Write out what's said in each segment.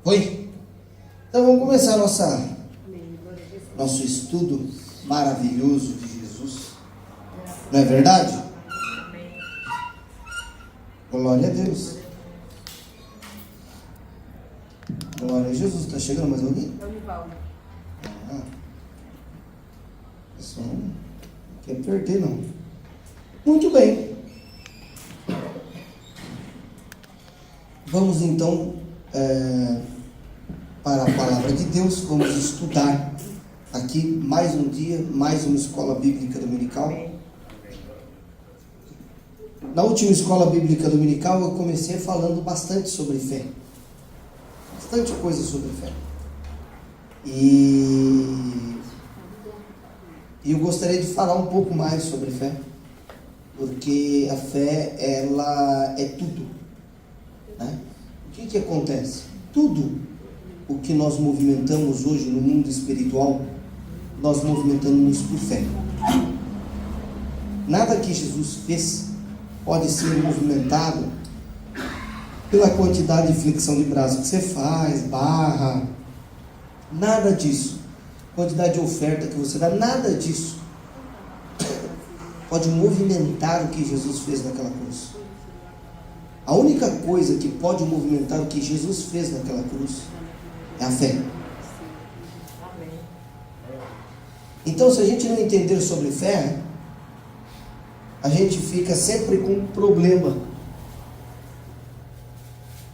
Oi? Então vamos começar nosso estudo maravilhoso de Jesus. Não é verdade? Glória a Deus. Glória a Jesus. Está chegando mais alguém? Pessoal, não quer perder não. Muito bem. Vamos então para a palavra de Deus. Vamos estudar aqui mais um dia, mais uma escola bíblica dominical. Na última escola bíblica dominical eu comecei falando bastante sobre fé. Bastante coisa sobre fé. E eu gostaria de falar um pouco mais sobre fé. Porque a fé, ela é tudo. Né? O que acontece? Tudo o que nós movimentamos hoje no mundo espiritual, nós movimentamos por fé. Nada que Jesus fez pode ser movimentado pela quantidade de flexão de braço que você faz, barra, nada disso. Quantidade de oferta que você dá, nada disso pode movimentar o que Jesus fez naquela cruz. A única coisa que pode movimentar o que Jesus fez naquela cruz é a fé. Então, se a gente não entender sobre fé, a gente fica sempre com um problema.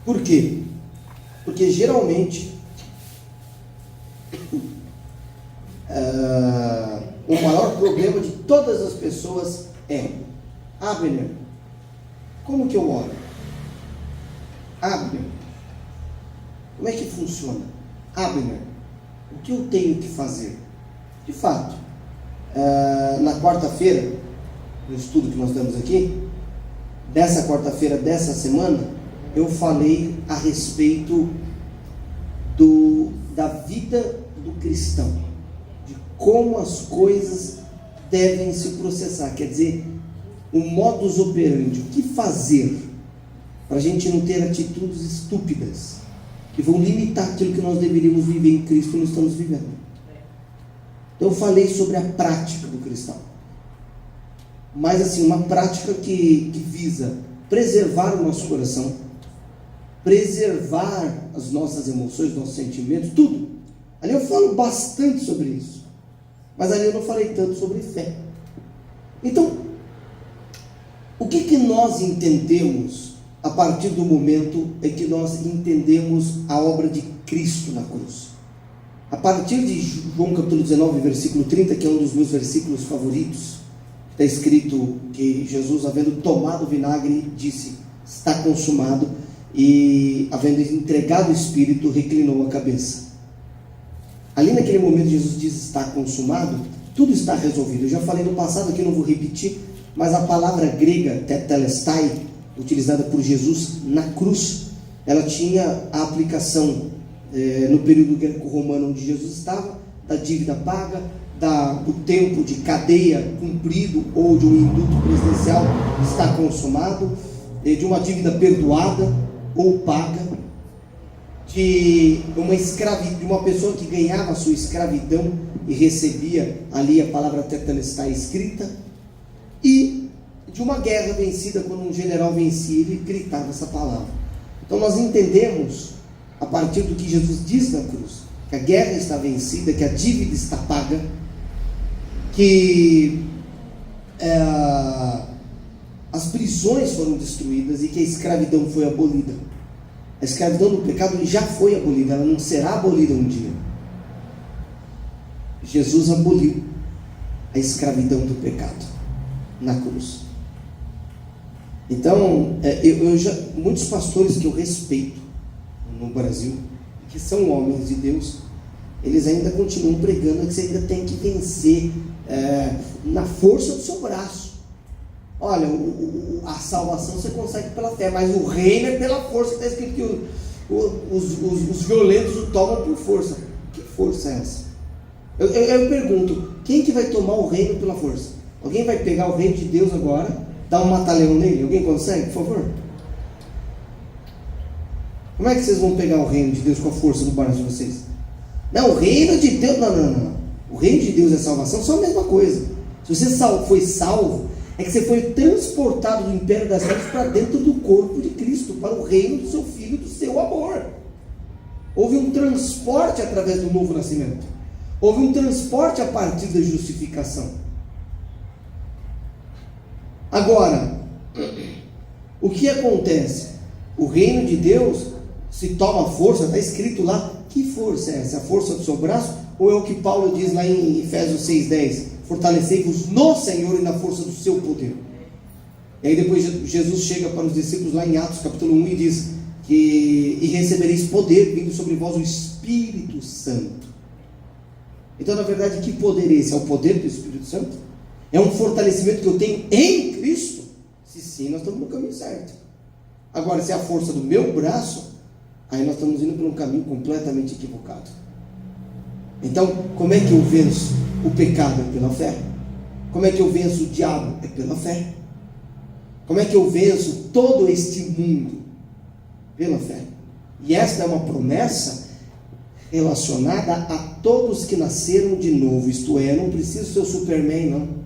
Por quê? Porque geralmente o maior problema de todas as pessoas é: Abner, como que eu oro? Abner, como é que funciona? Abner, o que eu tenho que fazer? De fato, na quarta-feira, no estudo que nós damos aqui, dessa quarta-feira, dessa semana, eu falei a respeito da vida do cristão, de como as coisas devem se processar, quer dizer, o modus operandi, o que fazer para a gente não ter atitudes estúpidas que vão limitar aquilo que nós deveríamos viver em Cristo e não estamos vivendo. Então eu falei sobre a prática do cristão, mas assim, uma prática que visa preservar o nosso coração, preservar as nossas emoções, nossos sentimentos, tudo. Ali eu falo bastante sobre isso, mas ali eu não falei tanto sobre fé. Então, o que nós entendemos a partir do momento em que nós entendemos a obra de Cristo na cruz? A partir de João capítulo 19, versículo 30, que é um dos meus versículos favoritos, está escrito que Jesus, havendo tomado o vinagre, disse: está consumado, e havendo entregado o Espírito, reclinou a cabeça. Ali naquele momento Jesus diz: está consumado, tudo está resolvido. Eu já falei no passado aqui, não vou repetir, mas a palavra grega tetelestai, utilizada por Jesus na cruz, ela tinha a aplicação no período greco-romano onde Jesus estava, da dívida paga, do tempo de cadeia cumprido ou de um indulto presidencial está consumado, de uma dívida perdoada ou paga, de uma pessoa que ganhava a sua escravidão e recebia ali a palavra tetelestai escrita, e de uma guerra vencida, quando um general vencia, ele gritava essa palavra. Então nós entendemos, a partir do que Jesus diz na cruz, que a guerra está vencida, que a dívida está paga, que as prisões foram destruídas e que a escravidão foi abolida. A escravidão do pecado já foi abolida, ela não será abolida um dia. Jesus aboliu a escravidão do pecado na cruz. Então, muitos pastores que eu respeito no Brasil, que são homens de Deus, eles ainda continuam pregando que você ainda tem que vencer na força do seu braço. Olha, a salvação você consegue pela fé, mas o reino é pela força. Está escrito que os violentos o tomam por força. Que força é essa? Eu pergunto, quem que vai tomar o reino pela força? Alguém vai pegar o reino de Deus agora, dar um mata-leão nele? Alguém consegue, por favor? Como é que vocês vão pegar o reino de Deus com a força do braço de vocês? Não, o reino de Deus, não. O reino de Deus e a salvação são a mesma coisa. Se você foi salvo, é que você foi transportado do império das trevas para dentro do corpo de Cristo, para o reino do seu Filho, do seu amor. Houve um transporte através do novo nascimento. Houve um transporte a partir da justificação. Agora, o que acontece? O reino de Deus se toma força, está escrito lá, que força é essa? A força do seu braço? Ou é o que Paulo diz lá em Efésios 6,10? Fortalecei-vos no Senhor e na força do seu poder. E aí depois Jesus chega para os discípulos lá em Atos capítulo 1 e diz que e recebereis poder, vindo sobre vós o Espírito Santo. Então, na verdade, que poder é esse? É o poder do Espírito Santo? É um fortalecimento que eu tenho em Cristo? Se sim, nós estamos no caminho certo. Agora, se é a força do meu braço, aí nós estamos indo por um caminho completamente equivocado. Então, como é que eu venço o pecado? É pela fé. Como é que eu venço o diabo? É pela fé. Como é que eu venço todo este mundo? Pela fé. E esta é uma promessa relacionada a todos que nasceram de novo. Isto é, eu não preciso ser o Superman, não.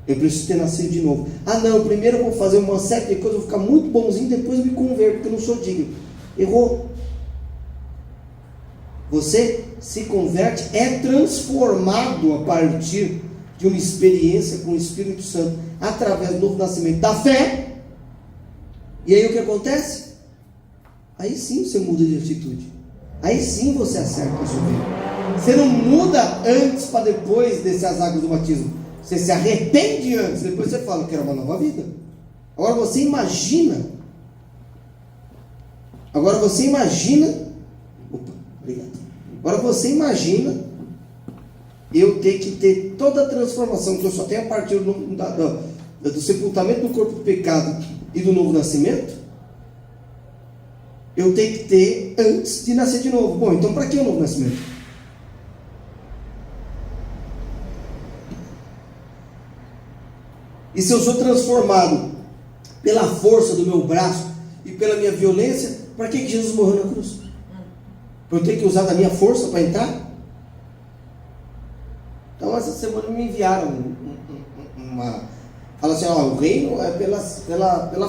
Eu preciso ter nascido de novo. Ah não, primeiro eu vou fazer uma série de coisas, vou ficar muito bonzinho, depois eu me converto, porque eu não sou digno. Errou. Você se converte, é transformado a partir de uma experiência com o Espírito Santo, através do novo nascimento da fé. E aí o que acontece? Aí sim você muda de atitude. Aí sim você acerta a sua vida. Você não muda antes para depois descer as águas do batismo. Você se arrepende antes, depois você fala que era uma nova vida. Agora você imagina. Opa, obrigado. Agora você imagina eu ter que ter toda a transformação que eu só tenho a partir do sepultamento do corpo do pecado e do novo nascimento. Eu tenho que ter antes de nascer de novo. Bom, então para que o novo nascimento? E se eu sou transformado pela força do meu braço e pela minha violência, para que Jesus morreu na cruz? Para eu ter que usar da minha força para entrar? Então essa semana me enviaram fala assim, ó, o reino é pela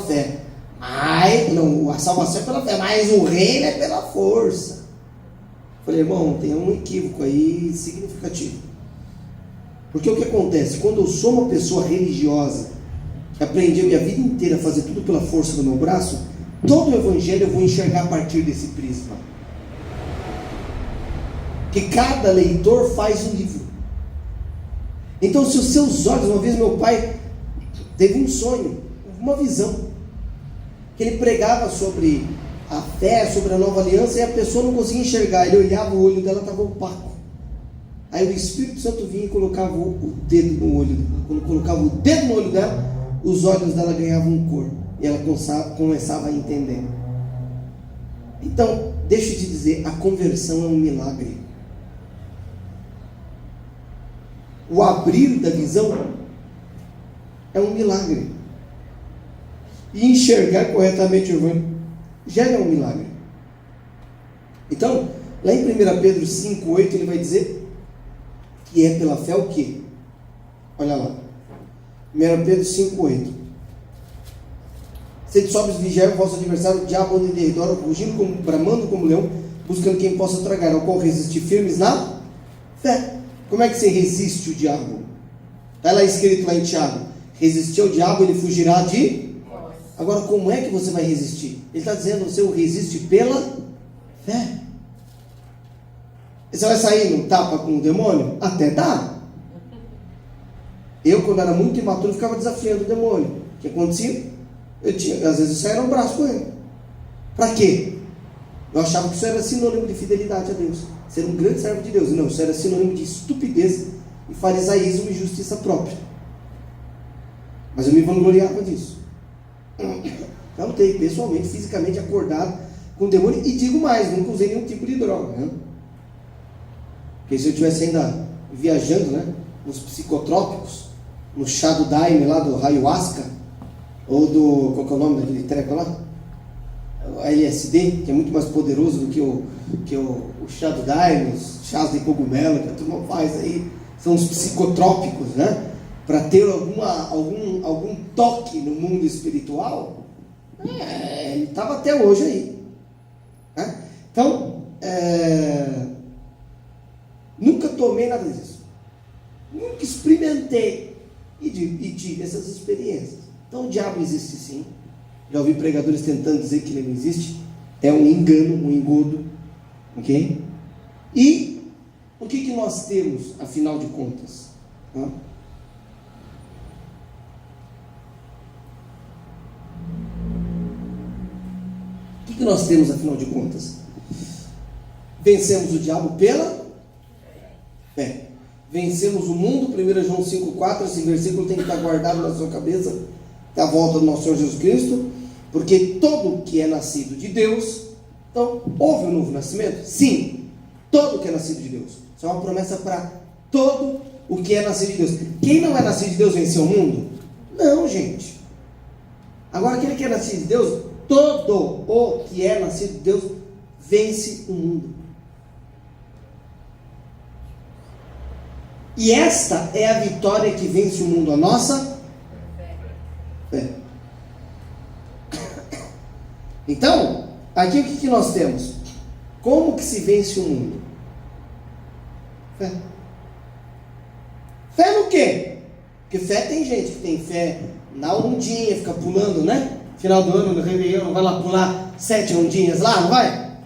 fé. Mas, não, a salvação é pela fé, mas o reino é pela força. Falei, irmão, tem um equívoco aí significativo. Porque o que acontece? Quando eu sou uma pessoa religiosa, que aprendi a minha vida inteira a fazer tudo pela força do meu braço, todo o evangelho eu vou enxergar a partir desse prisma. Que cada leitor faz um livro. Então, se os seus olhos, uma vez meu pai teve um sonho, uma visão, que ele pregava sobre a fé, sobre a nova aliança, e a pessoa não conseguia enxergar. Ele olhava, o olho dela estava opaco. Aí o Espírito Santo vinha e colocava o dedo no olho dela. Quando colocava o dedo no olho dela, os olhos dela ganhavam cor. E ela começava a entender. Então, deixa eu te dizer, a conversão é um milagre. O abrir da visão é um milagre. E enxergar corretamente o evangelho já é um milagre. Então, lá em 1 Pedro 5,8 ele vai dizer que é pela fé o quê? Olha lá, 1 Pedro 5,8. Sede sóbrios, vigiai o vosso adversário, o diabo anda em derredor, rugindo como, bramando como leão, buscando quem possa tragar, ao qual resistir firmes na fé. Como é que você resiste o diabo? Está lá escrito lá em Tiago, resistir ao diabo, ele fugirá de... Agora, como é que você vai resistir? Ele está dizendo, você o resiste pela fé. Você vai sair no tapa com o demônio? Até dá. Eu, quando era muito imaturo, ficava desafiando o demônio. O que acontecia? Às vezes eu saía no braço com ele. Para quê? Eu achava que isso era sinônimo de fidelidade a Deus. Ser um grande servo de Deus. Não, isso era sinônimo de estupidez e farisaísmo e justiça própria. Mas eu me vangloriava disso. Já lutei pessoalmente, fisicamente acordado com o demônio. E digo mais, nunca usei nenhum tipo de droga, né? Porque se eu estivesse ainda viajando, né, nos psicotrópicos, no chá do daime lá do ayahuasca, ou do, qual que é o nome daquele treco lá? LSD, que é muito mais poderoso do que o chá do Daime, os chás de cogumelo que a turma faz aí, são os psicotrópicos, né? Para ter algum toque no mundo espiritual, ele estava até hoje aí, né? Então, nunca tomei nada disso, nunca experimentei e tive essas experiências. Então o diabo existe sim. Já ouvi pregadores tentando dizer que ele não existe. É um engano, um engodo, ok? E o que nós temos, afinal de contas? O que nós temos, afinal de contas? Vencemos o diabo pela fé. Vencemos o mundo, 1 João 5,4, esse versículo tem que estar guardado na sua cabeça até a volta do nosso Senhor Jesus Cristo, porque todo que é nascido de Deus, então, houve um novo nascimento? Sim, todo que é nascido de Deus. Isso é uma promessa para todo o que é nascido de Deus. Quem não é nascido de Deus venceu o mundo? Não, gente. Agora, aquele que é nascido de Deus, todo o que é nascido de Deus vence o mundo. E esta é a vitória que vence o mundo, a nossa fé. Então, aqui o que nós temos? Como que se vence o mundo? Fé. Fé no quê? Porque fé tem gente que tem fé na ondinha, fica pulando, né? Final do ano, no Réveillon, vai lá pular 7 ondinhas lá, não vai?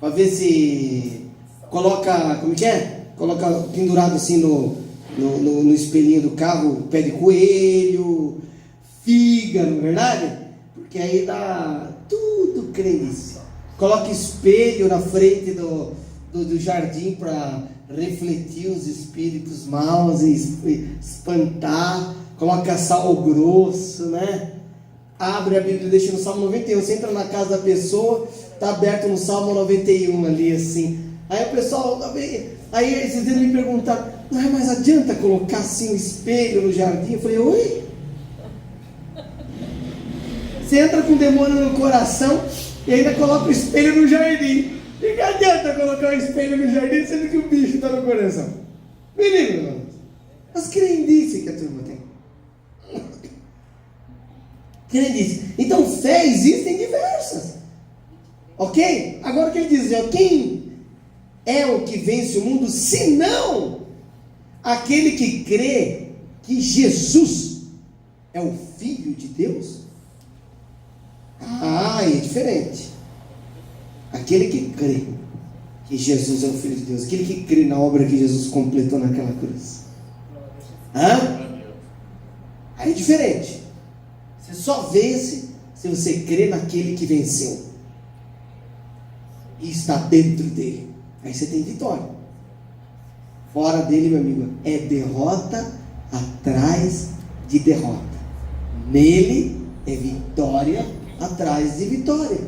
Para ver se coloca, como que é? Coloca pendurado assim no espelhinho do carro, pé de coelho, figa, não é verdade? Porque aí dá tudo crendice. Coloca espelho na frente do jardim para refletir os espíritos maus e espantar. Coloca sal grosso, né? Abre a Bíblia e deixa no Salmo 91. Você entra na casa da pessoa, está aberto no Salmo 91 ali assim. Aí o pessoal, aí esses dias me perguntaram, mas adianta colocar assim um espelho no jardim? Eu falei, oi? Você entra com demônio no coração e ainda coloca o espelho no jardim. E que adianta colocar o espelho no jardim sendo que o bicho está no coração? Me liga, irmãos. As crendices que a turma tem. Crendices. Então, fé existem diversas. Ok? Agora o que ele diz? Quem é o que vence o mundo, senão aquele que crê que Jesus é o Filho de Deus? É diferente. Aquele que crê que Jesus é o Filho de Deus, aquele que crê na obra que Jesus completou naquela cruz. Aí é diferente. Você só vence se você crê naquele que venceu e está dentro dele. Aí você tem vitória. Fora dele, meu amigo, é derrota atrás de derrota. Nele é vitória atrás de vitória.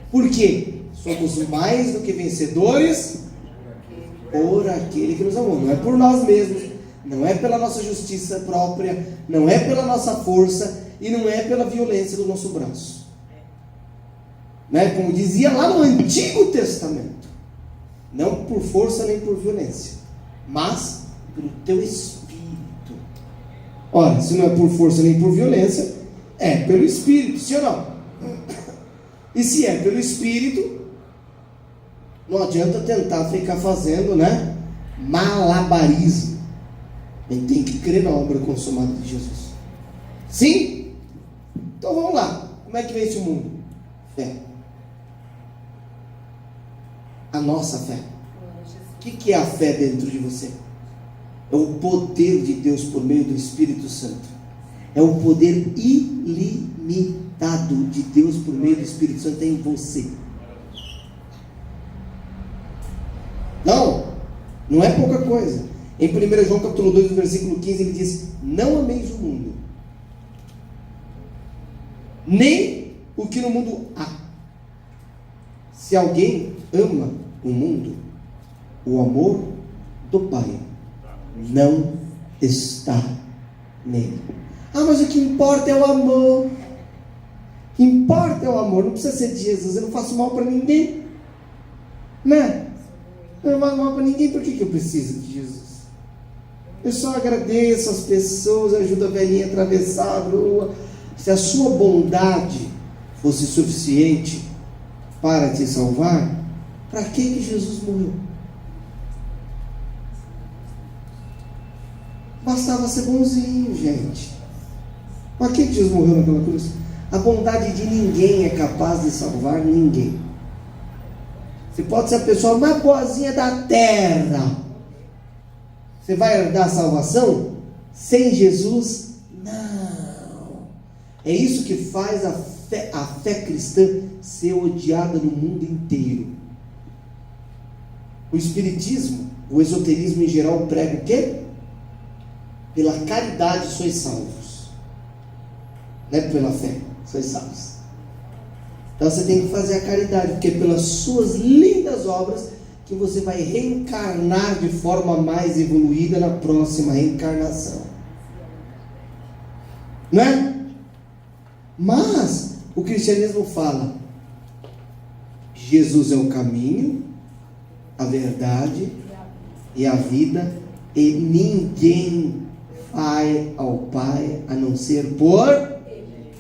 Por quê? Somos mais do que vencedores por aquele que nos amou. Não é por nós mesmos, não é pela nossa justiça própria, não é pela nossa força e não é pela violência do nosso braço. Né? Como dizia lá no Antigo Testamento, não por força nem por violência, mas pelo teu Espírito. Ora, se não é por força nem por violência, é pelo Espírito, sim ou não? E se é pelo Espírito, não adianta tentar ficar fazendo, né, malabarismo. A gente tem que crer na obra consumada de Jesus. Sim? Então vamos lá. Como é que vence o mundo? Fé. A nossa fé. O que é a fé dentro de você? É o poder de Deus por meio do Espírito Santo. É o poder ilimitado de Deus por meio do Espírito Santo em você. Não é pouca coisa. Em 1 João capítulo 2, versículo 15, ele diz: não ameis o mundo, nem o que no mundo há. Se alguém ama o mundo, o amor do Pai não está nele. Mas o que importa é o amor. O que importa é o amor, não precisa ser de Jesus. Eu não faço mal para ninguém, né? Eu não faço mal para ninguém, por que eu preciso de Jesus? Eu só agradeço as pessoas, ajudo a velhinha a atravessar a rua. Se a sua bondade fosse suficiente para te salvar, para que Jesus morreu? Bastava ser bonzinho, gente. Para que Jesus morreu naquela cruz? A bondade de ninguém é capaz de salvar ninguém. Você pode ser a pessoa mais boazinha da terra. Você vai herdar a salvação? Sem Jesus? Não. É isso que faz a fé cristã ser odiada no mundo inteiro. O espiritismo, o esoterismo em geral prega o quê? Pela caridade sois salvos. Não é pela fé, sois salvos. Então você tem que fazer a caridade, porque é pelas suas lindas obras que você vai reencarnar de forma mais evoluída na próxima reencarnação. Não é? Mas o cristianismo fala: Jesus é o caminho, a verdade e a vida, e ninguém vai ao Pai a não ser por Ele.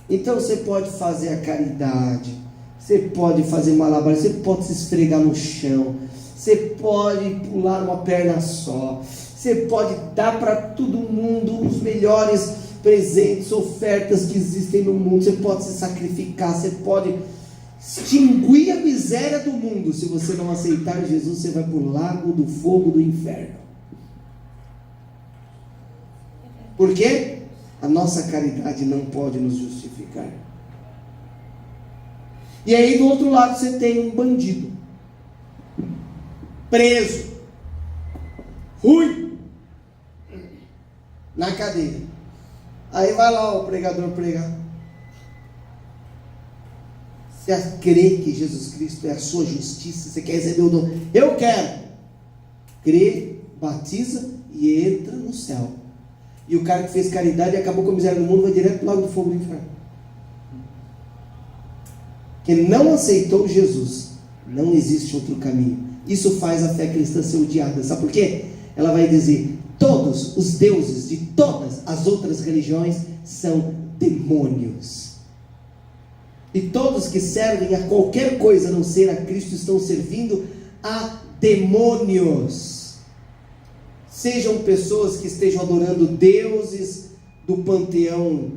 Então você pode fazer a caridade, você pode fazer malabares, você pode se esfregar no chão, você pode pular uma perna só, você pode dar para todo mundo os melhores presentes, ofertas que existem no mundo, você pode se sacrificar, você pode extinguir a miséria do mundo. Se você não aceitar Jesus, você vai para o lago do fogo do inferno. Por quê? A nossa caridade não pode nos justificar. E aí do outro lado você tem um bandido, preso, ruim, na cadeia. Aí vai lá o pregador pregar. Você crê que Jesus Cristo é a sua justiça? Você quer receber o dom? Eu quero. Crê, batiza e entra no céu. E o cara que fez caridade e acabou com a miséria do mundo vai direto para o lago do fogo do inferno. Que não aceitou Jesus, não existe outro caminho. Isso faz a fé cristã ser odiada. Sabe por quê? Ela vai dizer: todos os deuses de todas as outras religiões são demônios. E todos que servem a qualquer coisa a não ser a Cristo estão servindo a demônios. Sejam pessoas que estejam adorando deuses do panteão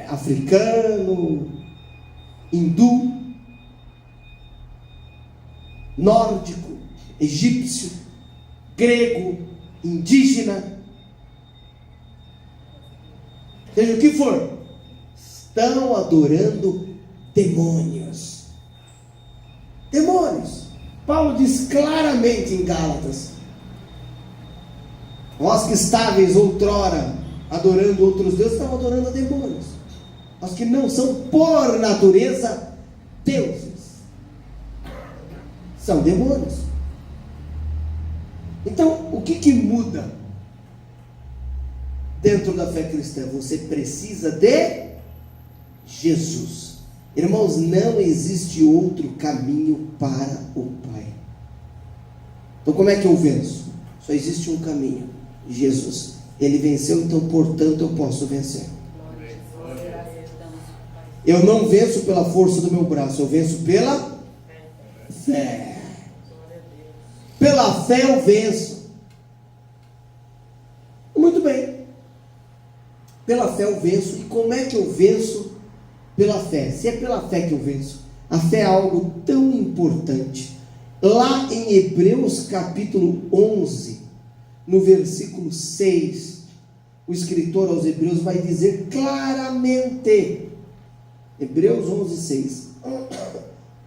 africano, hindu, nórdico, egípcio, grego, indígena, seja o que for, estão adorando demônios. Demônios. Paulo diz claramente em Gálatas: vós que estáveis outrora adorando outros deuses, estão adorando a demônios. Os que não são por natureza deuses, são demônios. Então, o que muda dentro da fé cristã? Você precisa de Jesus. Irmãos, não existe outro caminho para o Pai. Então como é que eu venço? Só existe um caminho: Jesus. Ele venceu, então portanto eu posso vencer. Eu não venço pela força do meu braço, eu venço pela fé. Pela fé eu venço. Muito bem. Pela fé eu venço. E como é que eu venço pela fé? Se é pela fé que eu venço, a fé é algo tão importante. Lá em Hebreus capítulo 11, no versículo 6, o escritor aos Hebreus vai dizer claramente, Hebreus 11, 6: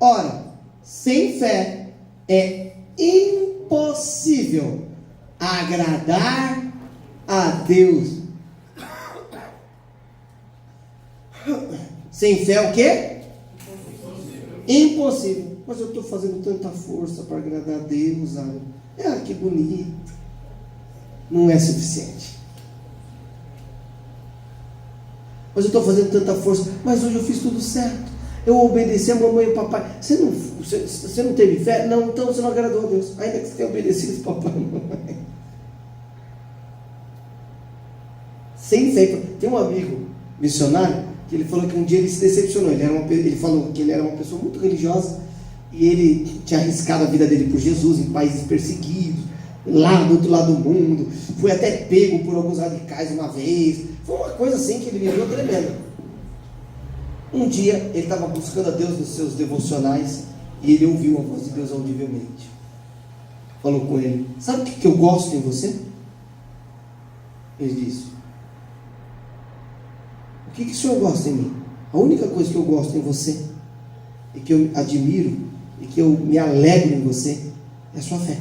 ora, sem fé é impossível agradar a Deus. Sem fé o quê? Impossível. Mas eu estou fazendo tanta força para agradar a Deus. Que bonito. Não é suficiente. mas eu estou fazendo tanta força, mas hoje eu fiz tudo certo. Eu obedeci a mamãe e o papai. Você não teve fé? Não, então você não agradou a Deus. Ainda que você tenha obedecido o papai e a mamãe. Sem fé. Tem um amigo missionário que ele falou que um dia ele se decepcionou. Ele falou que ele era uma pessoa muito religiosa e ele tinha arriscado a vida dele por Jesus em países perseguidos, lá do outro lado do mundo. Foi até pego por alguns radicais uma vez. Foi uma coisa assim que ele viveu tremenda. Um dia ele estava buscando a Deus nos seus devocionais e ele ouviu a voz de Deus audivelmente. Falou com ele: sabe o que eu gosto em você? Ele disse: o que o Senhor gosta em mim? A única coisa que eu gosto em você, e que eu admiro, e que eu me alegro em você, é a sua fé.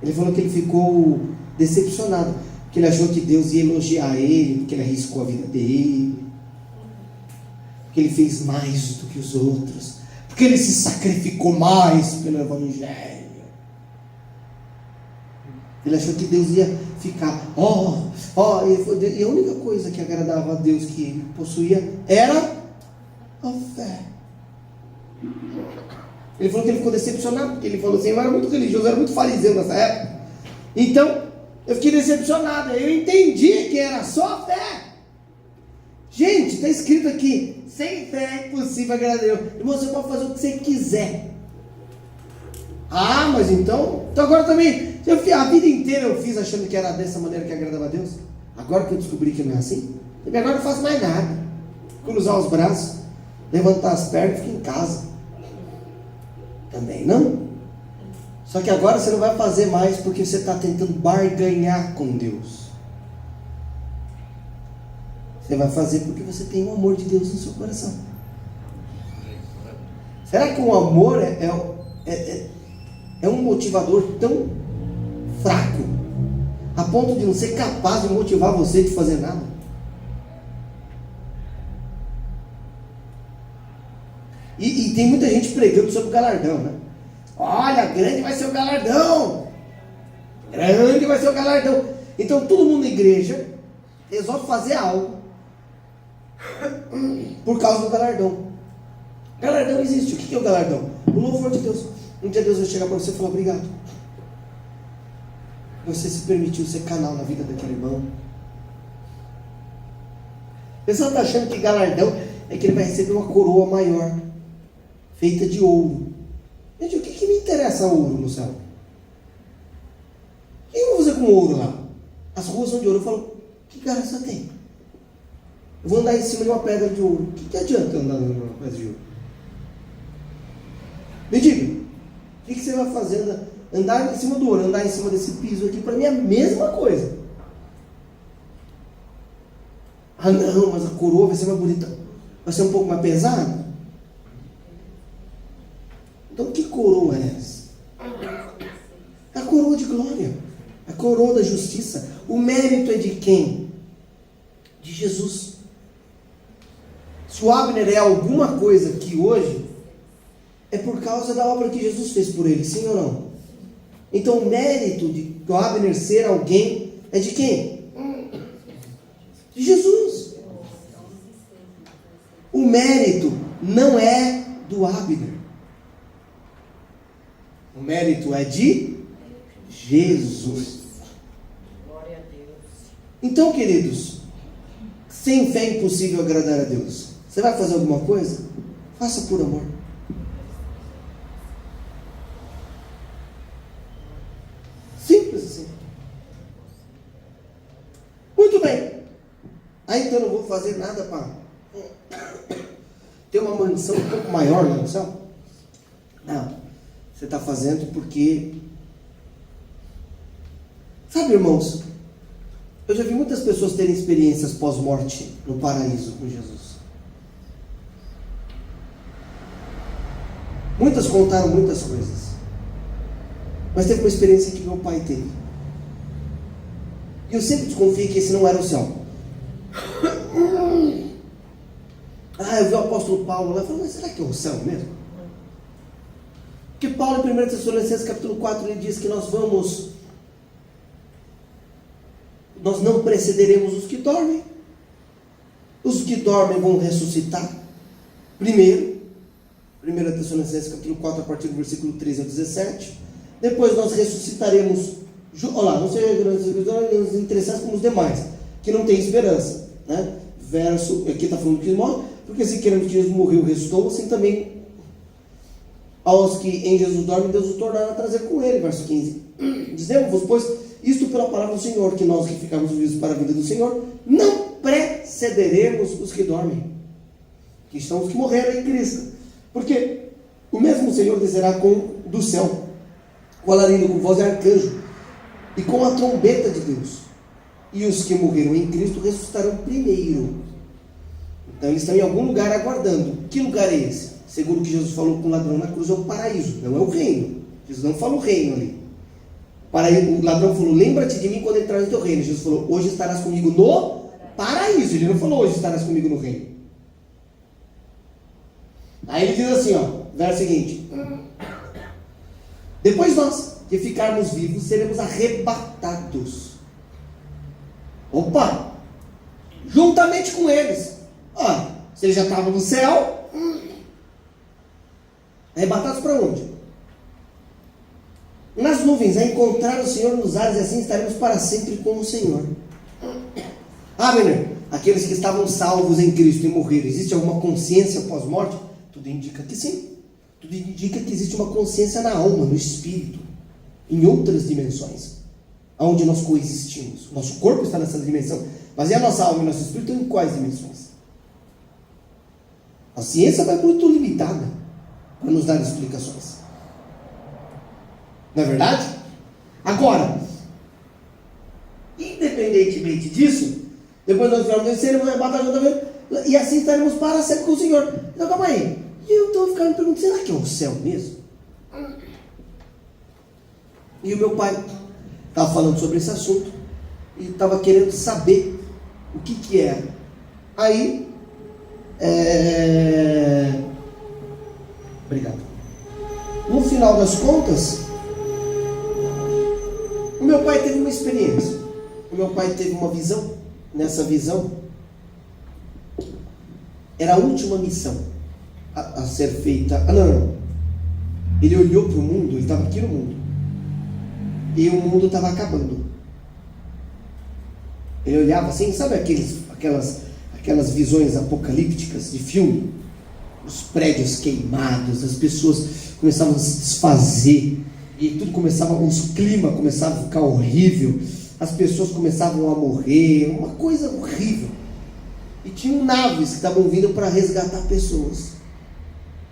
Ele falou que ele ficou decepcionado, porque ele achou que Deus ia elogiar ele, porque ele arriscou a vida dele, porque ele fez mais do que os outros, porque ele se sacrificou mais pelo Evangelho. Ele achou que Deus ia ficar, e a única coisa que agradava a Deus que ele possuía era a fé. Ele falou que ele ficou decepcionado, porque ele falou assim: eu era muito religioso, eu era muito fariseu nessa época, então eu fiquei decepcionado. Eu entendi que era só a fé. Gente, está escrito aqui: sem fé é impossível agradar a Deus. Irmão, você pode fazer o que você quiser. Mas então agora também, a vida inteira eu fiz achando que era dessa maneira que agradava a Deus. Agora que eu descobri que não é assim, agora eu não faço mais nada. Cruzar os braços, levantar as pernas e ficar em casa. Também não. Só que agora você não vai fazer mais porque você está tentando barganhar com Deus. Você vai fazer porque você tem o amor de Deus no seu coração. Será que o amor é um motivador tão fraco a ponto de não ser capaz de motivar você de fazer nada? E tem muita gente pregando sobre o galardão, né? Olha, grande vai ser o galardão. Grande vai ser o galardão. Então todo mundo na igreja resolve fazer algo por causa do galardão. Galardão existe. O que é o galardão? O louvor de Deus. Um dia Deus vai chegar para você e falar: obrigado. Você se permitiu ser canal na vida daquele irmão. O pessoal está achando que galardão é que ele vai receber uma coroa maior, feita de ouro. Gente, o que me interessa ouro no céu? O que eu vou fazer com ouro lá? As ruas são de ouro. Eu falo: que graça tem? Eu vou andar em cima de uma pedra de ouro. O que adianta andar numa pedra de ouro? Me diga, o que você vai fazer? Andar em cima do ouro, andar em cima desse piso aqui, para mim é a mesma coisa. Não, mas a coroa vai ser mais bonita. Vai ser um pouco mais pesada? Então que coroa é essa? É a coroa de glória, a coroa da justiça. O mérito é de quem? De Jesus. Se o Abner é alguma coisa aqui hoje, é por causa da obra que Jesus fez por ele, sim ou não? Então o mérito de o Abner ser alguém é de quem? De Jesus. O mérito não é do Abner. O mérito é de Jesus. Glória a Deus. Então, queridos, sem fé é impossível agradar a Deus. Você vai fazer alguma coisa? Faça por amor. Simples assim. Muito bem. Então eu não vou fazer nada para ter uma mansão um pouco maior lá no céu? Não. Você está fazendo porque... Sabe, irmãos, eu já vi muitas pessoas terem experiências pós-morte no paraíso com Jesus. Muitas contaram muitas coisas. Mas teve uma experiência que meu pai teve. E eu sempre desconfiei que esse não era o céu. Eu vi o apóstolo Paulo lá e falei: mas será que é o céu mesmo? Porque Paulo em 1 Tessalonicenses capítulo 4 ele diz que nós não precederemos os que dormem. Os que dormem vão ressuscitar. Primeiro, 1 Tessalonicenses capítulo 4, a partir do versículo 13 ao 17. Depois nós ressuscitaremos. Olha lá, não sejam interessados como os demais, que não têm esperança, né? Verso, aqui está falando que morre, porque se queremos que Jesus morreu, ressuscitou, assim também aos que em Jesus dormem, Deus os tornará a trazer com ele. Verso 15. Dizemos-vos, pois, isto pela palavra do Senhor, que nós que ficamos vivos para a vida do Senhor, não precederemos os que dormem, que são os que morreram em Cristo. Porque o mesmo Senhor descerá do céu, com alarido, com voz de arcanjo, e com a trombeta de Deus. E os que morreram em Cristo ressuscitarão primeiro. Então eles estão em algum lugar aguardando. Que lugar é esse? Segundo o que Jesus falou com o ladrão na cruz, é o paraíso, não é o reino. Jesus não fala o reino ali. O ladrão falou, lembra-te de mim quando entrar no teu reino. Jesus falou, hoje estarás comigo no paraíso. Ele não falou, hoje estarás comigo no reino. Aí ele diz assim, verso seguinte: depois nós, que ficarmos vivos, seremos arrebatados. Opa! Juntamente com eles. Se eles já estavam no céu, arrebatados para onde? Nas nuvens, a encontrar o Senhor nos ares, e assim estaremos para sempre com o Senhor. Menino, aqueles que estavam salvos em Cristo e morreram, existe alguma consciência pós-morte? Tudo indica que sim. Tudo indica que existe uma consciência na alma, no espírito, em outras dimensões, onde nós coexistimos. Nosso corpo está nessa dimensão, mas e a nossa alma e nosso espírito em quais dimensões? A ciência vai muito limitada para nos dar explicações. Não é verdade? Agora, independentemente disso, depois nós vamos sermos arrebatados juntamente, e assim estaremos para sempre com o Senhor. Então calma aí. E eu estou ficando me perguntando, será que é o céu mesmo? E o meu pai estava falando sobre esse assunto e estava querendo saber o que era. Aí, obrigado. No final das contas, o meu pai teve uma experiência. O meu pai teve uma visão. Nessa visão, era a última missão a ser feita. Não. Ele olhou para o mundo, ele estava aqui no mundo, e o mundo estava acabando. Ele olhava assim, sabe aquelas visões apocalípticas de filme? Os prédios queimados, as pessoas começavam a se desfazer, e tudo começava, os climas começavam a ficar horrível, as pessoas começavam a morrer, uma coisa horrível. E tinham naves que estavam vindo para resgatar pessoas.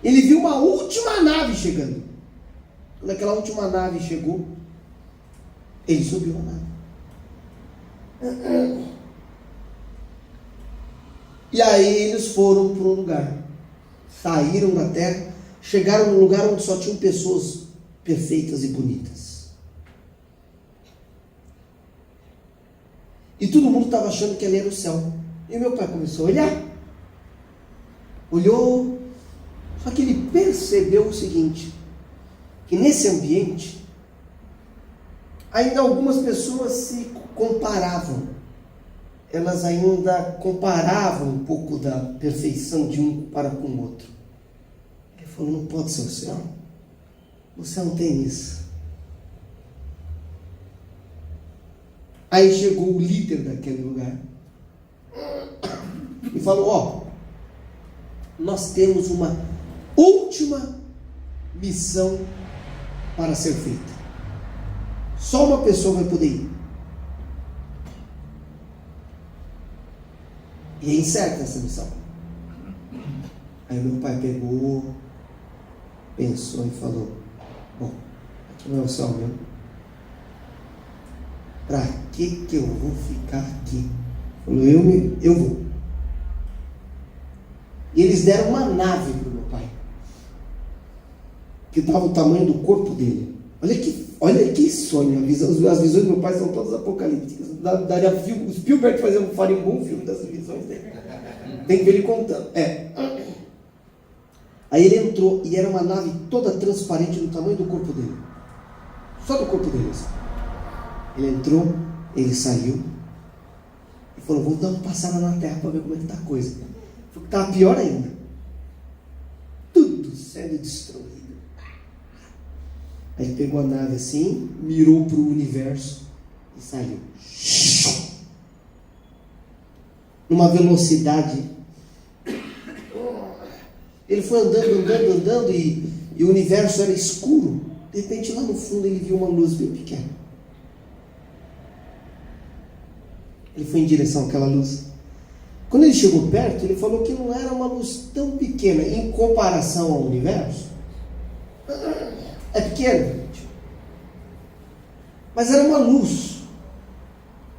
Ele viu uma última nave chegando. Quando aquela última nave chegou, ele subiu a nave. E aí eles foram para um lugar, saíram da terra, chegaram num lugar onde só tinham pessoas perfeitas e bonitas. E todo mundo estava achando que ali era o céu. E meu pai começou a olhar. Olhou. Só que ele percebeu o seguinte, que nesse ambiente, ainda algumas pessoas se comparavam. Elas ainda comparavam um pouco da perfeição de um para com o outro. Ele falou, não pode ser o céu. O céu não tem isso. Aí chegou o líder daquele lugar e falou, nós temos uma última missão para ser feita. Só uma pessoa vai poder ir. E é incerta essa missão. Aí meu pai pegou, pensou e falou, bom, aqui não é o céu mesmo. Para que eu vou ficar aqui? Falou, eu vou. E eles deram uma nave para o meu pai, que dava o tamanho do corpo dele. Olha que sonho. As visões do meu pai são todas apocalípticas. O Spielberg faria um bom filme das visões dele. Tem que ver ele contando. Aí ele entrou e era uma nave toda transparente do tamanho do corpo dele. Só do corpo dele. Ele entrou, ele saiu. Falou, vou dar uma passada na terra para ver como é que está a coisa. Falou que estava pior ainda. Tudo sendo destruído. Aí ele pegou a nave assim, mirou para o universo e saiu. Numa velocidade. Ele foi andando e o universo era escuro. De repente lá no fundo ele viu uma luz bem pequena. Ele foi em direção àquela luz. Quando ele chegou perto, ele falou que não era uma luz tão pequena em comparação ao universo. É pequeno, gente. Mas era uma luz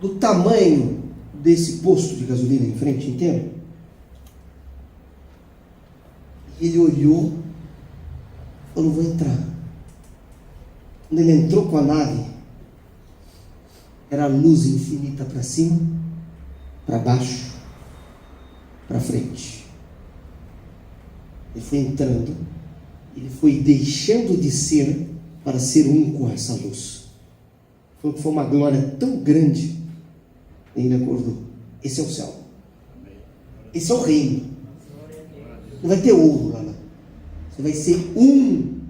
do tamanho desse posto de gasolina em frente inteiro. Ele olhou, falou, vou entrar. Quando ele entrou com a nave, era luz infinita para cima, para baixo, para frente. Ele foi entrando, ele foi deixando de ser para ser um com essa luz. Falou que foi uma glória tão grande, ele acordou. Esse é o céu. Esse é o reino. Não vai ter ouro lá, não. Você vai ser um,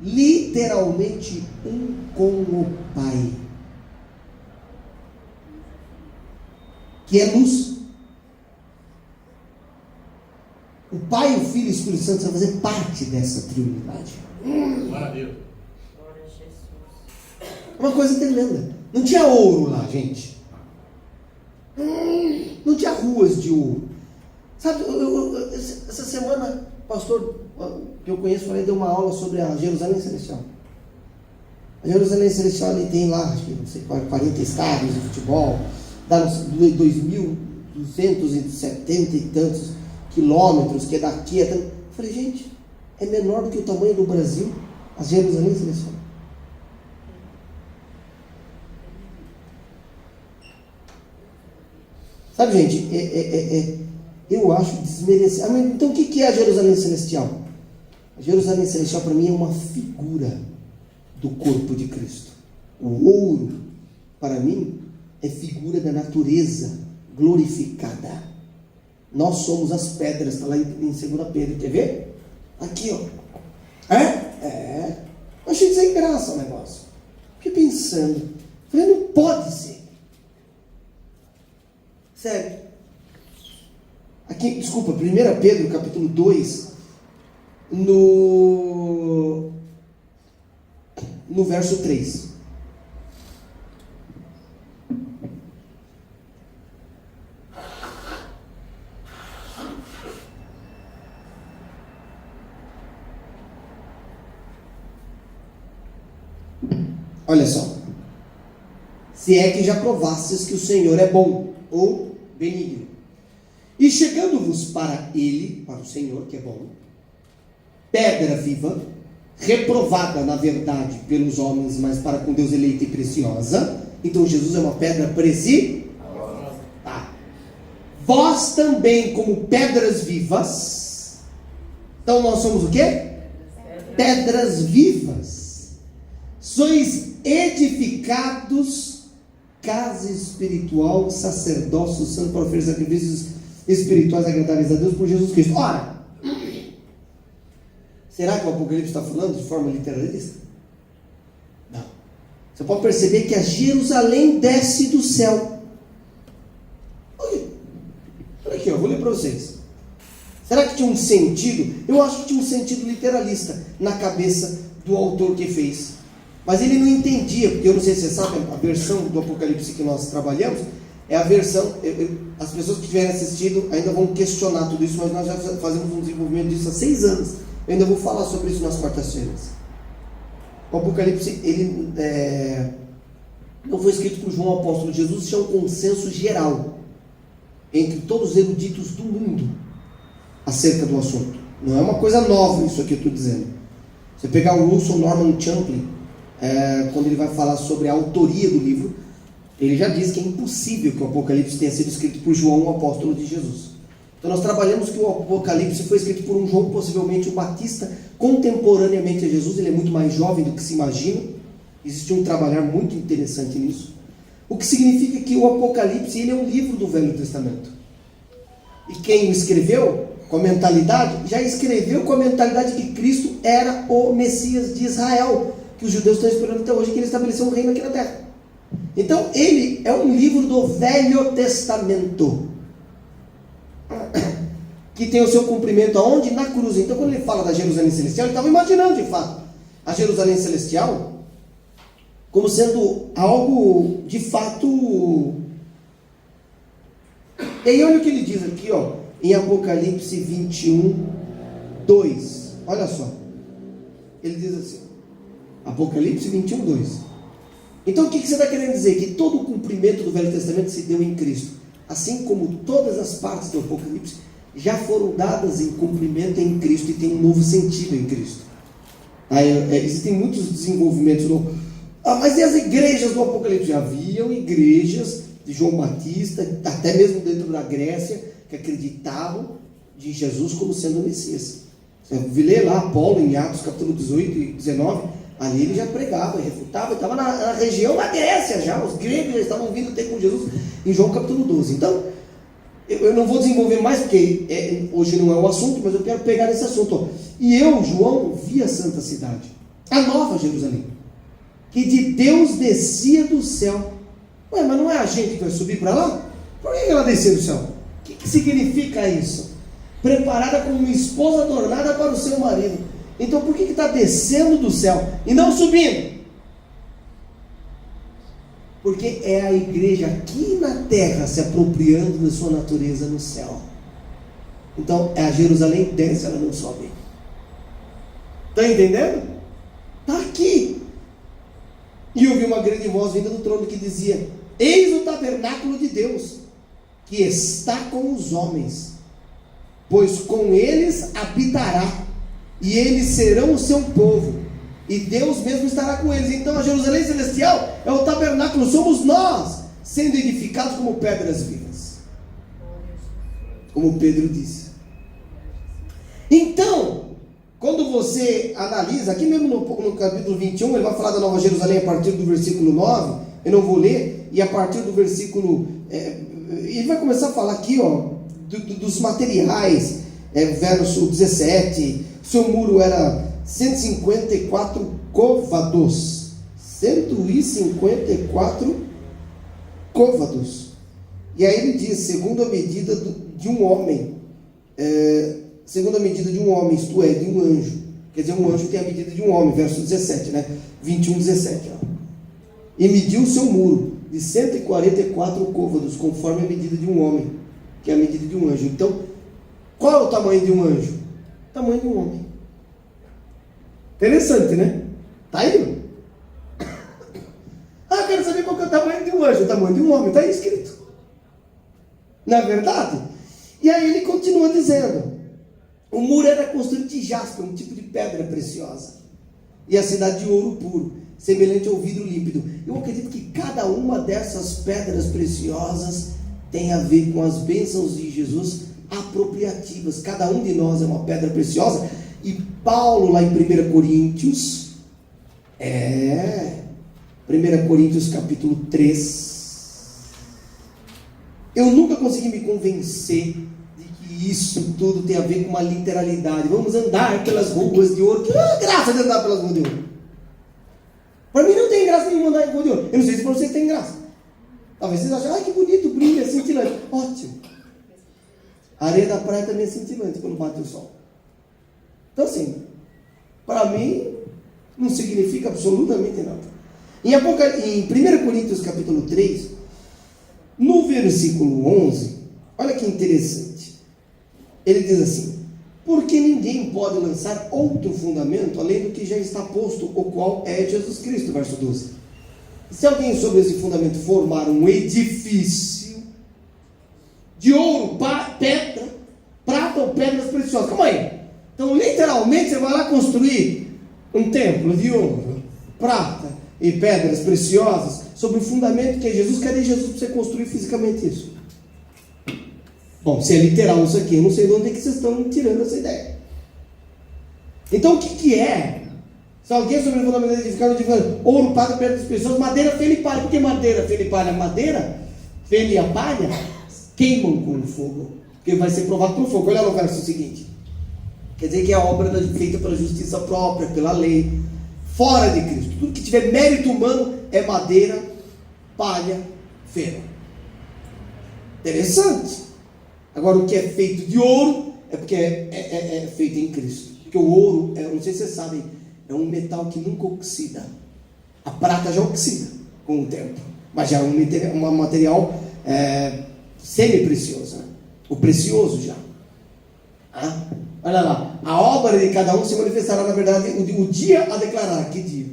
literalmente um com o Pai, que é luz. O Pai, o Filho e o Espírito Santo vão fazer parte dessa trindade. Glória a Deus. Glória a Jesus. Uma coisa tremenda. Não tinha ouro lá, gente. Não tinha ruas de ouro. Sabe, essa semana, o pastor que eu conheço, deu uma aula sobre a Jerusalém Celestial. A Jerusalém Celestial ele tem lá, acho que não sei, 40 estádios de futebol, dá 2.270 e tantos quilômetros, que é daqui até... Eu falei, gente, é menor do que o tamanho do Brasil, a Jerusalém Celestial. Sabe, gente, eu acho desmerecer. Então o que é a Jerusalém Celestial? A Jerusalém Celestial para mim é uma figura do corpo de Cristo. O ouro, para mim, é figura da natureza glorificada. Nós somos as pedras, está lá em 2 Pedro, quer ver? Aqui, ó. Eu achei sem graça o negócio. Fiquei pensando, falei, não pode ser. Sério. Aqui, desculpa, 1 Pedro, capítulo 2, no verso 3. Olha só. Se é que já provastes que o Senhor é bom, ou benigno. E chegando-vos para Ele, para o Senhor, que é bom, pedra viva, reprovada na verdade pelos homens, mas para com Deus eleita e preciosa. Então Jesus é uma pedra preciosa. Tá. Vós também, como pedras vivas. Então nós somos o quê? Pedras vivas. Sois edificados, casa espiritual, sacerdócio santo, para oferecer sacrifícios espirituais agradáveis a Deus por Jesus Cristo. Ora, será que o Apocalipse está falando de forma literalista? Não. Você pode perceber que a Jerusalém desce do céu. Olha aqui, eu vou ler para vocês. Será que tinha um sentido? Eu acho que tinha um sentido literalista na cabeça do autor que fez. Mas ele não entendia, porque eu não sei se você sabe, a versão do Apocalipse que nós trabalhamos é a versão, as pessoas que tiverem assistido ainda vão questionar tudo isso, mas nós já fazemos um desenvolvimento disso há 6 anos. Eu ainda vou falar sobre isso nas quartas-feiras. O Apocalipse, ele não foi escrito por João Apóstolo. Jesus tinha um consenso geral entre todos os eruditos do mundo acerca do assunto. Não é uma coisa nova isso aqui que eu estou dizendo. Você pegar o Russell Norman Champlin, quando ele vai falar sobre a autoria do livro, ele já diz que é impossível que o Apocalipse tenha sido escrito por João, o apóstolo de Jesus. Então nós trabalhamos que o Apocalipse foi escrito por um João, possivelmente o Batista, contemporaneamente a Jesus. Ele é muito mais jovem do que se imagina. Existe um trabalhar muito interessante nisso. O que significa que o Apocalipse ele é um livro do Velho Testamento. E quem o escreveu com a mentalidade, já escreveu com a mentalidade que Cristo era o Messias de Israel, que os judeus estão esperando até hoje, que ele estabeleceu um reino aqui na terra. Então ele é um livro do Velho Testamento, que tem o seu cumprimento aonde? Na cruz. Então quando ele fala da Jerusalém Celestial, ele estava imaginando de fato a Jerusalém Celestial como sendo algo de fato. E aí olha o que ele diz aqui, ó, em Apocalipse 21, 2. Olha só. Ele diz assim, Apocalipse 21, 2. Então o que você está querendo dizer? Que todo o cumprimento do Velho Testamento se deu em Cristo. Assim como todas as partes do Apocalipse já foram dadas em cumprimento em Cristo e tem um novo sentido em Cristo. Existem muitos desenvolvimentos mas e as igrejas do Apocalipse? Haviam igrejas de João Batista, até mesmo dentro da Grécia, que acreditavam de Jesus como sendo o Messias. Você lê lá Paulo em Atos capítulo 18 e 19, ali ele já pregava, refutava, estava na região da Grécia já, os gregos já estavam vindo ter com Jesus em João capítulo 12. Então, eu não vou desenvolver mais, porque hoje não é o assunto, mas eu quero pegar nesse assunto. Ó. E eu, João, vi a santa cidade, a nova Jerusalém, que de Deus descia do céu. Ué, mas não é a gente que vai subir para lá? Por que ela desceu do céu? O que significa isso? Preparada como uma esposa adornada para o seu marido. Então por que está descendo do céu e não subindo? Porque é a igreja aqui na terra se apropriando da sua natureza no céu. Então a Jerusalém desce, ela não sobe. Está entendendo? Está aqui. E ouvi uma grande voz vinda do trono que dizia: eis o tabernáculo de Deus, que está com os homens, pois com eles habitará, e eles serão o seu povo, e Deus mesmo estará com eles. Então a Jerusalém Celestial é o tabernáculo, somos nós, sendo edificados como pedras vivas, como Pedro disse. Então, quando você analisa, aqui mesmo no capítulo 21, ele vai falar da Nova Jerusalém a partir do versículo 9, eu não vou ler, e a partir do versículo, ele vai começar a falar aqui, ó, dos materiais, verso 17, seu muro era 154 côvados, 154 côvados, e aí ele diz, segundo a medida de um homem, segundo a medida de um homem, isto é, de um anjo. Quer dizer, um anjo tem a medida de um homem, verso 17, né? 21, 17. Ó. E mediu o seu muro de 144 côvados, conforme a medida de um homem, que é a medida de um anjo. Então, qual é o tamanho de um anjo? O tamanho de um homem. Interessante, né? Está aí? Eu quero saber qual que é o tamanho de um anjo. O tamanho de um homem, está aí escrito. Não é verdade? E aí ele continua dizendo: o muro era construído de jaspe, um tipo de pedra preciosa, e a cidade de ouro puro, semelhante ao vidro límpido. Eu acredito que cada uma dessas pedras preciosas tem a ver com as bênçãos de Jesus apropriativas. Cada um de nós é uma pedra preciosa. E Paulo, lá em 1 Coríntios, 1 Coríntios capítulo 3, eu nunca consegui me convencer isso tudo tem a ver com uma literalidade. Vamos andar pelas ruas de ouro. Que graça de andar pelas ruas de ouro? Para mim não tem graça nenhuma andar em rua de ouro. Eu não sei se para vocês tem graça. Talvez vocês achem, que bonito, brilha, cintilante. Ótimo. A areia da praia também é cintilante quando bate o sol. Então assim, para mim não significa absolutamente nada. Em 1 Coríntios capítulo 3, no versículo 11, olha que interessante. Ele diz assim: porque ninguém pode lançar outro fundamento além do que já está posto, o qual é Jesus Cristo, verso 12. Se alguém sobre esse fundamento formar um edifício de ouro, pedra, prata ou pedras preciosas, calma aí, então literalmente você vai lá construir um templo de ouro, prata e pedras preciosas sobre o fundamento que é Jesus. Cadê Jesus para você construir fisicamente isso? Bom, se é literal isso aqui, eu não sei de onde é que vocês estão tirando essa ideia. Então o que é Se alguém sobre o fundamento edificado, ouro, prata, pedras preciosas, madeira, feno e palha. Por que madeira, feno e palha? Madeira, feno e a palha queimam com o fogo, porque vai ser provado pelo fogo. Olha no verso seguinte. Quer dizer que é a obra feita pela justiça própria, pela lei, fora de Cristo. Tudo que tiver mérito humano é madeira, palha, feno. Interessante. Agora, o que é feito de ouro é porque é feito em Cristo. Porque o ouro, não sei se vocês sabem, é um metal que nunca oxida. A prata já oxida com o tempo, mas já é um material semi-precioso, né? O precioso já. Olha lá, a obra de cada um se manifestará, na verdade, o dia a declarar. Que dia?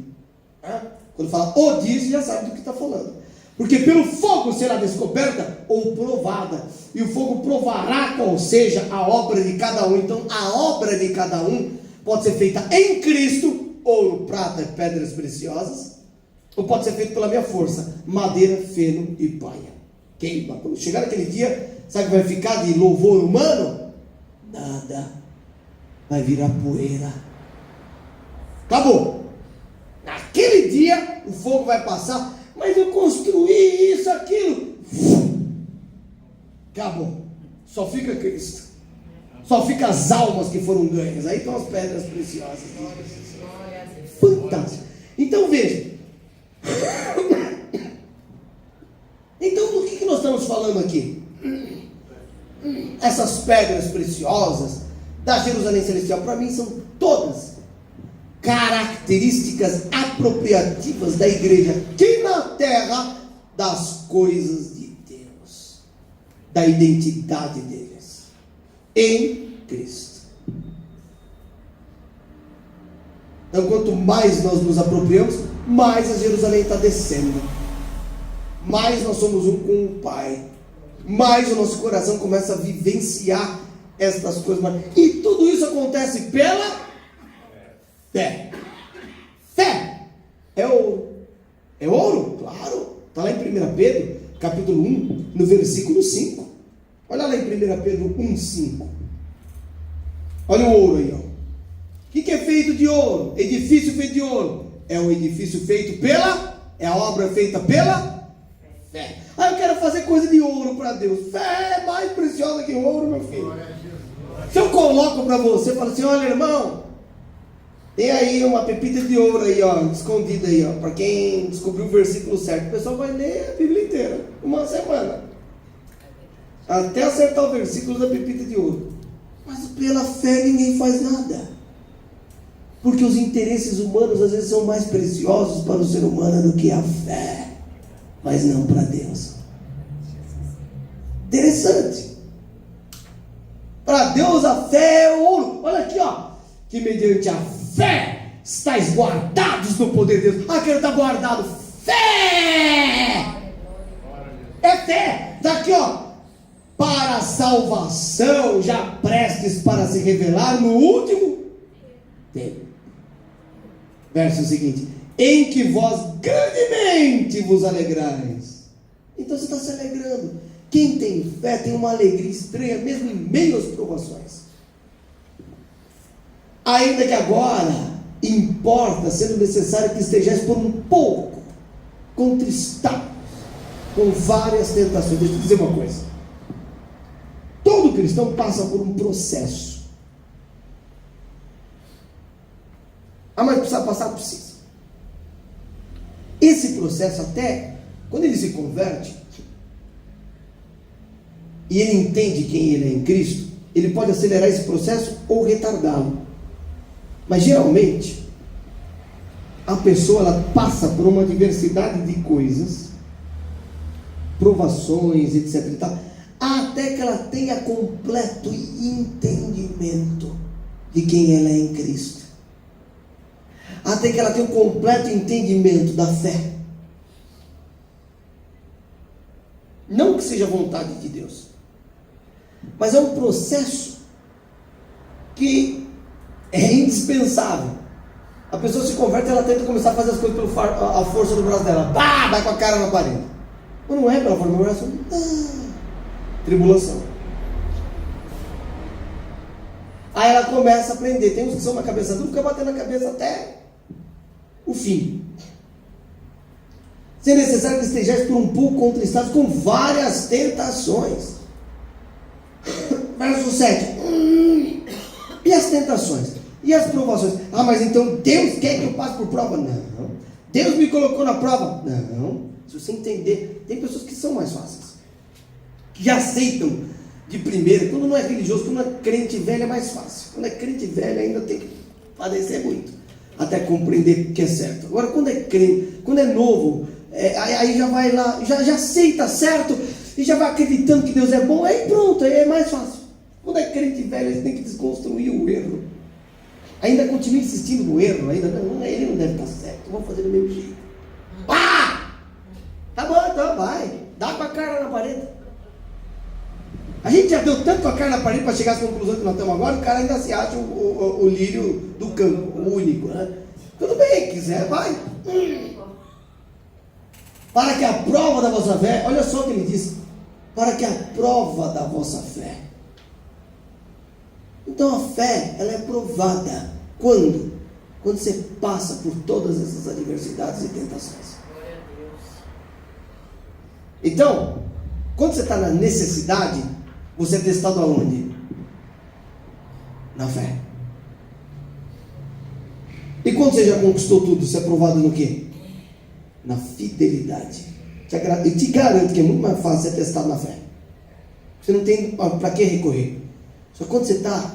Quando fala o dia, você já sabe do que está falando. Porque pelo fogo será descoberta ou provada, e o fogo provará qual seja a obra de cada um. Então, a obra de cada um pode ser feita em Cristo, ouro, prata e pedras preciosas, ou pode ser feito pela minha força, madeira, feno e palha. Queima. Quando chegar aquele dia, sabe o que vai ficar de louvor humano? Nada. Vai virar poeira. Acabou. Naquele dia, o fogo vai passar. Mas eu construí isso, aquilo. Acabou. Só fica Cristo. Só fica as almas que foram ganhas. Aí estão as pedras preciosas. Fantástico. Então veja. Então do que nós estamos falando aqui? Essas pedras preciosas da Jerusalém Celestial, para mim, são todas características apropriativas da igreja aqui na terra, das coisas de Deus, da identidade deles em Cristo. Então, quanto mais nós nos apropriamos, mais a Jerusalém está descendo, mais nós somos um com o Pai, mais o nosso coração começa a vivenciar estas coisas. E tudo isso acontece pela fé. Fé é ouro. É ouro? Claro. Está lá em 1 Pedro, capítulo 1, no versículo 5. Olha lá em 1 Pedro 1, 5. Olha o ouro aí, ó. O que é feito de ouro? Edifício feito de ouro. É um edifício feito é a obra feita pela fé. Eu quero fazer coisa de ouro para Deus. Fé é mais preciosa que ouro, meu filho. Se eu coloco para você, falo assim: olha, irmão, tem aí uma pepita de ouro aí, ó, escondida aí, ó, para quem descobriu o versículo certo. O pessoal vai ler a Bíblia inteira, uma semana, até acertar o versículo da pepita de ouro. Mas pela fé ninguém faz nada, porque os interesses humanos às vezes são mais preciosos para o ser humano do que a fé, mas não para Deus. Interessante. Para Deus a fé é ouro. Olha aqui, ó, que mediante a fé estáis guardados no poder de Deus. Quero estar guardado. Fé é fé. Daqui, ó, para a salvação, já prestes para se revelar no último tempo. Verso seguinte: em que vós grandemente vos alegrais. Então você está se alegrando. Quem tem fé tem uma alegria estranha, mesmo em meio às provações. Ainda que agora importa, sendo necessário que estejais por um pouco contristados com várias tentações. Deixa eu dizer uma coisa: todo cristão passa por um processo. Mas precisa passar? Precisa. Esse processo, até quando ele se converte e ele entende quem ele é em Cristo, ele pode acelerar esse processo ou retardá-lo. Mas geralmente a pessoa, ela passa por uma diversidade de coisas, provações, etc e tal, até que ela tenha completo entendimento de quem ela é em Cristo, até que ela tenha um completo entendimento da fé. Não que seja vontade de Deus, mas é um processo que é indispensável. A pessoa se converte, ela tenta começar a fazer as coisas pela força do braço dela. Pá, vai com a cara na parede. Mas não é pela força do braço. Tribulação. Aí ela começa a aprender. Tem uns que são uma cabeça dura, fica batendo a cabeça até o fim. Se é necessário que estejais por um pouco contristados com várias tentações. Verso 7. E as tentações? E as provações? Ah, mas então Deus quer que eu passe por prova? Não. Deus me colocou na prova? Não. Se você entender, tem pessoas que são mais fáceis, que já aceitam de primeira. Quando não é religioso, quando é crente velho é mais fácil. Quando é crente velho ainda tem que padecer muito, até compreender que é certo. Agora quando é crente, quando é novo, aí já vai lá, já aceita certo, e já vai acreditando que Deus é bom, aí pronto, aí é mais fácil. Quando é crente velho, ele tem que desconstruir o erro. Ainda continua insistindo no erro, ainda não, ele não deve estar certo, vamos fazer do mesmo jeito. Pá! Tá bom, então vai, dá com a cara na parede. A gente já deu tanto com a cara na parede para chegar às conclusões que nós estamos agora, o cara ainda se acha o lírio do campo, o único, né? Tudo bem, quiser, vai. Para que a prova da vossa fé, olha só o que ele diz, para que a prova da vossa fé. Então a fé, ela é provada. Quando? Quando você passa por todas essas adversidades e tentações. Glória a Deus. Então, quando você está na necessidade, você é testado aonde? Na fé. E quando você já conquistou tudo, você é provado no quê? Na fidelidade. Eu te garanto que é muito mais fácil ser testado na fé. Você não tem para que recorrer. Só que quando você está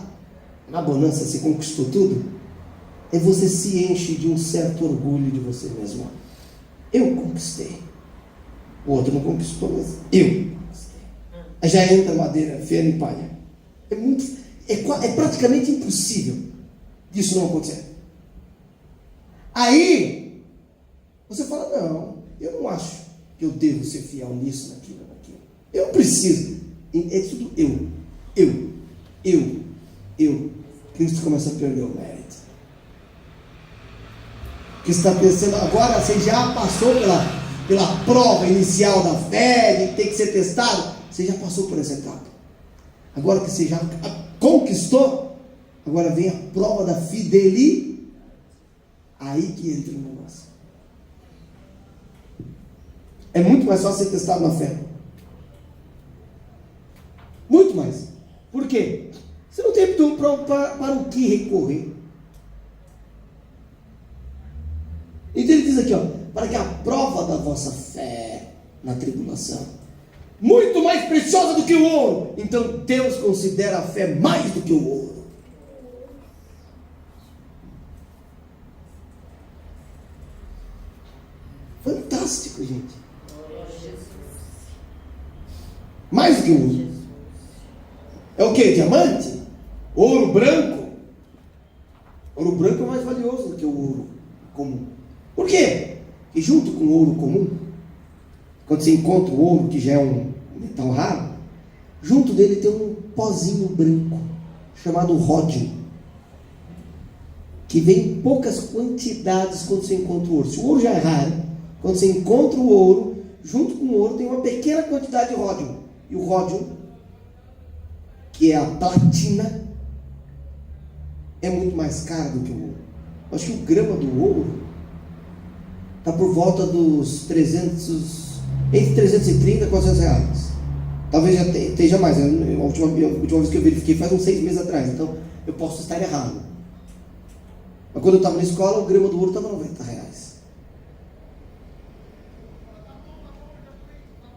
na bonança, você conquistou tudo, aí você se enche de um certo orgulho de você mesmo. Eu conquistei. O outro não conquistou, mas eu conquistei. Aí já entra madeira, feno e palha. É praticamente impossível disso não acontecer. Aí você fala, não, eu não acho que eu devo ser fiel nisso, naquilo. Eu preciso. É tudo eu. Cristo começa a perder o mérito. Porque você está pensando, agora você já passou pela prova inicial da fé, de ter que ser testado, você já passou por essa etapa. Agora que você já conquistou, agora vem a prova da fidelidade. Aí que entra o negócio. É muito mais fácil ser testado na fé. Muito mais. Por quê? Você não tem para o que recorrer. Então ele diz aqui, para que a prova da vossa fé na tribulação, muito mais preciosa do que o ouro. Então Deus considera a fé mais do que o ouro. Fantástico, gente. Glória a Jesus. Mais do que o ouro. É o que? Diamante? Ouro branco? Ouro branco é mais valioso do que o ouro comum. Por quê? Porque junto com o ouro comum, quando você encontra o ouro, que já é um metal raro, junto dele tem um pozinho branco, chamado ródio, que vem em poucas quantidades quando você encontra o ouro. Se o ouro já é raro, quando você encontra o ouro, junto com o ouro tem uma pequena quantidade de ródio. E o ródio, que é a platina, é muito mais caro do que o ouro. Acho que o grama do ouro está por volta dos entre 330 e 400 reais. Talvez já esteja mais. A última vez que eu verifiquei faz uns 6 meses atrás, então eu posso estar errado. Mas quando eu estava na escola, o grama do ouro estava 90 reais.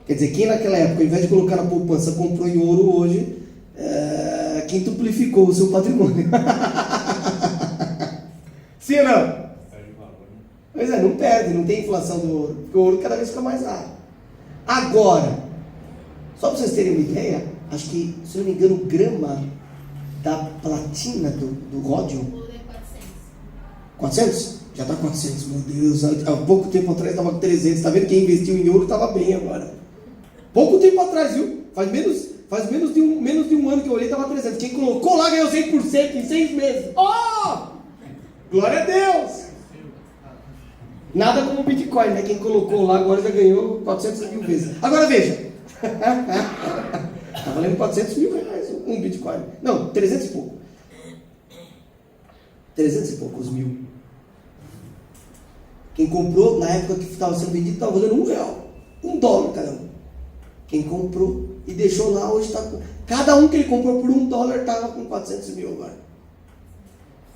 Quer dizer, quem naquela época, ao invés de colocar na poupança, comprou em ouro hoje, quintuplificou o seu patrimônio. Sim ou não? Pois é, não perde, não tem inflação do ouro, porque o ouro cada vez fica mais raro. Agora, só para vocês terem uma ideia, acho que, se não me engano, o grama da platina do ródio, 400? Já está 400, meu Deus. Há pouco tempo atrás estava 300. Está vendo? Quem investiu em ouro estava bem agora. Pouco tempo atrás, viu? Faz menos de um ano que eu olhei, estava 300. Quem colocou lá ganhou 100% em 6 meses. Oh! Glória a Deus! Nada como o Bitcoin, né? Quem colocou lá agora já ganhou 400 mil vezes. Agora veja. Está valendo 400 mil reais um Bitcoin. Não, 300 e pouco. 300 e poucos mil. Quem comprou, na época que estava sendo vendido, estava valendo R$1, $1 cada um. Quem comprou e deixou lá, hoje está com... Cada um que ele comprou por $1 estava com 400 mil agora.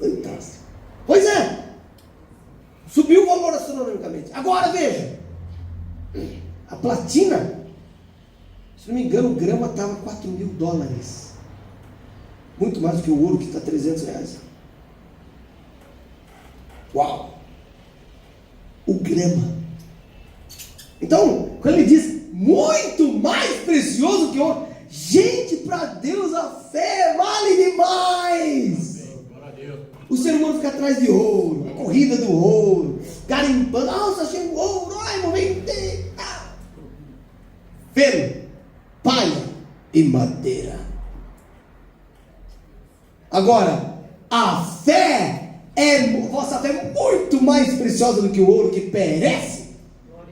Fantástico. Pois é. Subiu o valor astronomicamente. Agora veja. A platina, se não me engano, o grama estava $4.000. Muito mais do que o ouro, que está R$300. Uau! O grama. Então, quando ele diz muito mais precioso que ouro, gente, para Deus a fé vale demais. O ser humano fica atrás de ouro, a corrida do ouro, garimpando, nossa, achei o ouro, ai, vou vender. Feno, palha e madeira. Agora, a fé vossa fé é muito mais preciosa do que o ouro que perece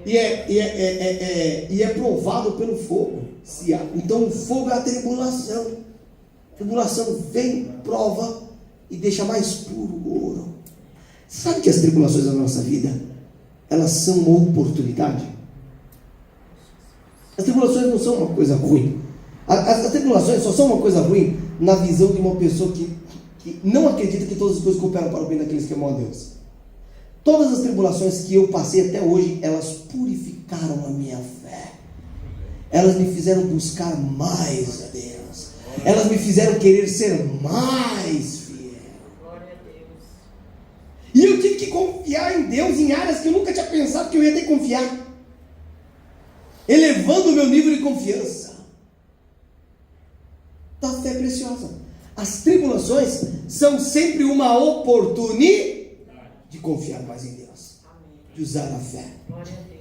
e é provado pelo fogo. Então o fogo é a tribulação. A tribulação vem, prova e deixa mais puro o ouro. Sabe que as tribulações da nossa vida, elas são uma oportunidade? As tribulações não são uma coisa ruim. As tribulações só são uma coisa ruim na visão de uma pessoa que não acredita que todas as coisas cooperam para o bem daqueles que amam a Deus. Todas as tribulações que eu passei até hoje, elas purificaram a minha fé. Elas me fizeram buscar mais a Deus. Elas me fizeram querer ser mais fiel. Glória a Deus. E eu tive que confiar em Deus em áreas que eu nunca tinha pensado que eu ia ter que confiar. Elevando o meu nível de confiança. Da fé preciosa. As tribulações são sempre uma oportunidade de confiar mais em Deus. Amém. De usar a fé. Glória a Deus.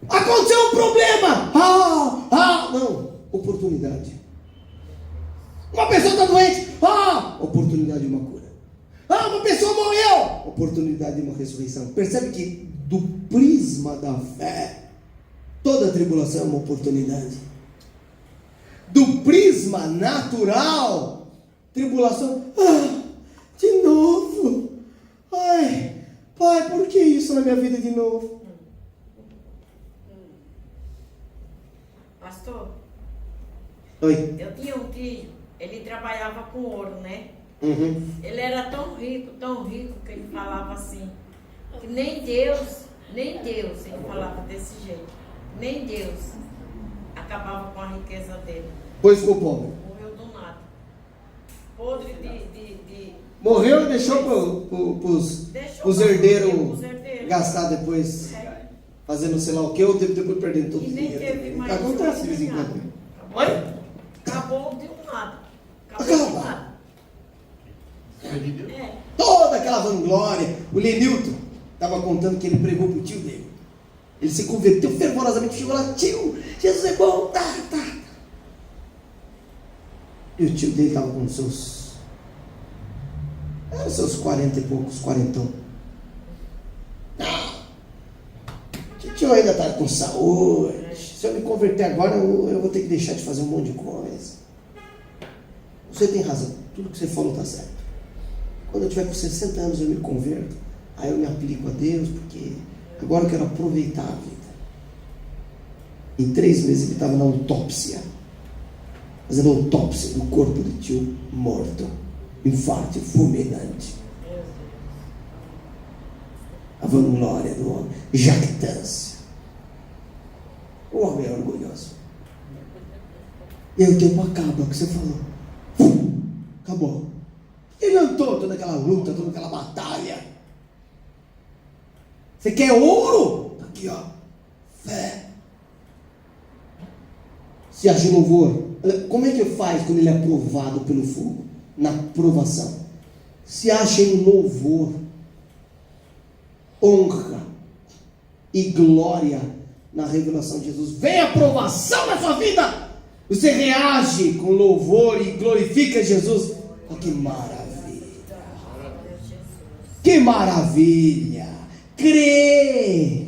Aconteceu um problema. Não. Oportunidade. Uma pessoa está doente. Oportunidade de uma cura. Uma pessoa morreu. Oportunidade de uma ressurreição. Percebe que do prisma da fé, toda tribulação é uma oportunidade. Do prisma natural, tribulação, de novo. Ai, pai, por que isso na minha vida de novo? Pastor, Oi. eu tinha um tio, ele trabalhava com ouro, né? Uhum. Ele era tão rico, que ele falava assim, que nem Deus, ele falava desse jeito, nem Deus acabava com a riqueza dele. Pois ficou pobre. Morreu do nada. Podre de... Morreu e deixou para os herdeiros gastar depois, fazendo sei lá o que, ou depois perdendo todo o E nem dinheiro. teve mais. Acontece de vez em quando. Oi? Acabou de um nada. Acaba. É. Toda aquela vanglória. O Lenilton estava contando que ele pregou para o tio dele. Ele se converteu fervorosamente, chegou lá, tio, Jesus é bom, tá. E o tio dele estava com seus 40 e poucos, quarentão. O tio ainda está com saúde. Se eu me converter agora, eu vou ter que deixar de fazer um monte de coisa. Você tem razão, tudo que você falou está certo. Quando eu tiver com 60 anos eu me converto, aí eu me aplico a Deus, porque agora eu quero aproveitar a vida. Em 3 meses ele estava na autópsia, fazendo autópsia do corpo do tio morto, infarto fulminante. A vanglória do homem, jactância. O homem é orgulhoso. E aí o tempo acaba, o que você falou. Acabou. Ele andou toda aquela luta, toda aquela batalha. Você quer ouro? Tá aqui, ó. Fé. Se acha em louvor. Como é que faz quando ele é provado pelo fogo? Na provação. Se acha em louvor, honra e glória na revelação de Jesus. Vem a provação na sua vida. Você reage com louvor e glorifica Jesus. Oh, que maravilha. Que maravilha. Crê.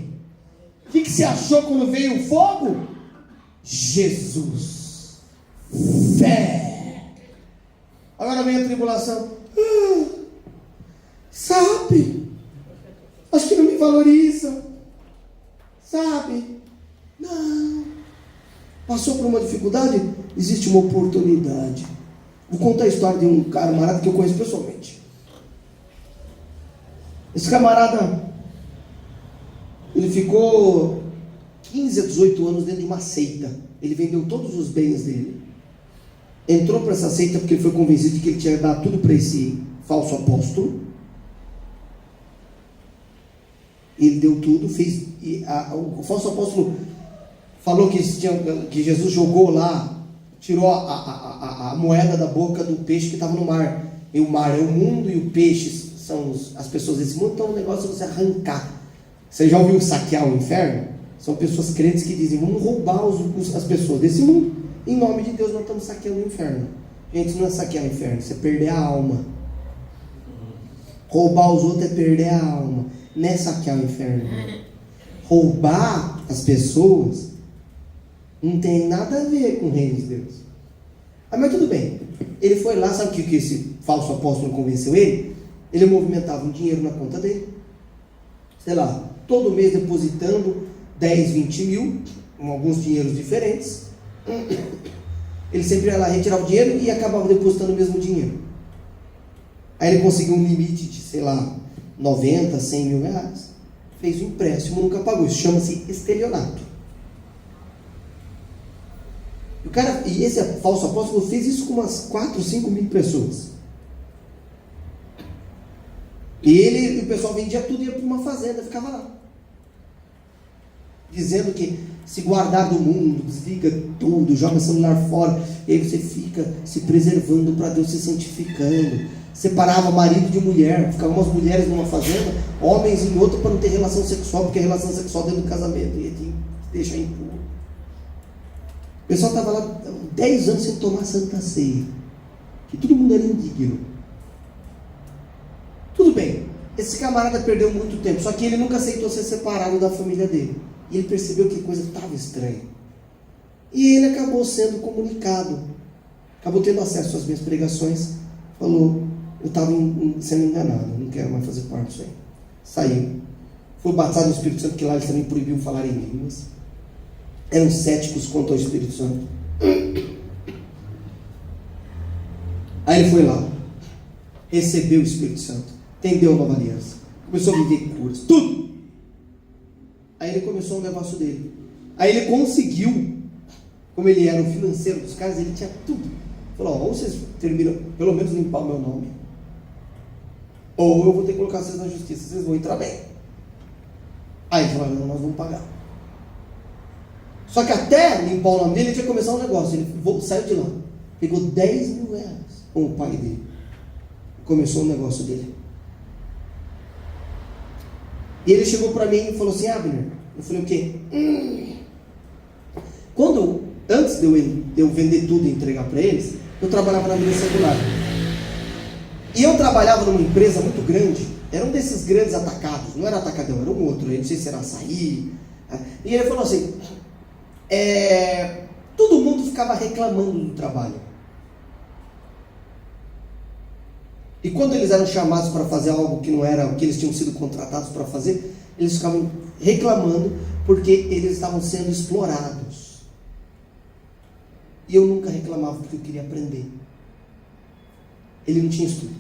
O que você achou quando veio o fogo? Jesus. Fé. Agora vem a tribulação. Sabe? Acho que não me valoriza. Sabe? Não. Passou por uma dificuldade? Existe uma oportunidade. Vou contar a história de um camarada que eu conheço pessoalmente. Esse camarada, ele ficou 15 a 18 anos dentro de uma seita. Ele vendeu todos os bens dele. Entrou para essa seita porque ele foi convencido de que ele tinha que dar tudo para esse falso apóstolo. Ele deu tudo, fez. O falso apóstolo falou que Jesus jogou lá, tirou a moeda da boca do peixe que estava no mar. E o mar é o mundo e o peixe são as pessoas desse mundo. Então o negócio é você arrancar. Você já ouviu saquear o inferno? São pessoas crentes que dizem: vamos roubar as pessoas desse mundo. Em nome de Deus, nós estamos saqueando o inferno. Gente, isso não é saquear o inferno, isso é perder a alma. Roubar os outros é perder a alma, não é saquear o inferno. Roubar as pessoas não tem nada a ver com o reino de Deus. Mas tudo bem. Ele foi lá, sabe o que esse falso apóstolo convenceu ele? Ele movimentava um dinheiro na conta dele, sei lá, todo mês depositando 10, 20 mil, com alguns dinheiros diferentes. Ele sempre ia lá, retirava o dinheiro e acabava depositando o mesmo dinheiro. Aí ele conseguiu um limite de, sei lá, 90, 100 mil reais. Fez o empréstimo, nunca pagou. Isso chama-se estelionato. E esse falso apóstolo fez isso com umas 4, 5 mil pessoas. E o pessoal vendia tudo e ia para uma fazenda, ficava lá. Dizendo que se guardar do mundo, desliga tudo, joga o celular fora, e aí você fica se preservando para Deus, se santificando. Separava marido de mulher, ficavam umas mulheres numa fazenda, homens em outra para não ter relação sexual, porque a relação sexual dentro do casamento ia te deixar impuro. O pessoal estava lá 10 anos sem tomar Santa Ceia, que todo mundo era indigno. Tudo bem, esse camarada perdeu muito tempo, só que ele nunca aceitou ser separado da família dele. E ele percebeu que a coisa estava estranha. E ele acabou sendo comunicado, acabou tendo acesso às minhas pregações. Falou: eu estava sendo enganado, não quero mais fazer parte disso aí. Saiu, foi batizado no Espírito Santo, que lá eles também proibiam falar em línguas. Eram céticos quanto ao Espírito Santo. Aí ele foi lá, recebeu o Espírito Santo, entendeu a nova aliança, começou a viver curas, tudo. Aí ele começou o negócio dele. Aí ele conseguiu, como ele era o financeiro dos caras, ele tinha tudo. Falou: ou vocês terminam, pelo menos limpar o meu nome, ou eu vou ter que colocar vocês na justiça, vocês vão entrar bem. Aí ele falou: não, nós vamos pagar. Só que até limpar o nome dele, ele tinha que começar um negócio. Ele saiu de lá, pegou 10 mil reais com o pai dele, começou o negócio dele. E ele chegou para mim e falou assim: Abner, eu falei: o quê? Antes de eu vender tudo e entregar para eles, eu trabalhava na mídia secular. E eu trabalhava numa empresa muito grande, era um desses grandes atacados, não era atacadão, era um outro, eu não sei se era açaí. E ele falou assim: todo mundo ficava reclamando do trabalho. E quando eles eram chamados para fazer algo que não era o que eles tinham sido contratados para fazer, eles ficavam reclamando porque eles estavam sendo explorados. E eu nunca reclamava porque eu queria aprender. Ele não tinha estudo.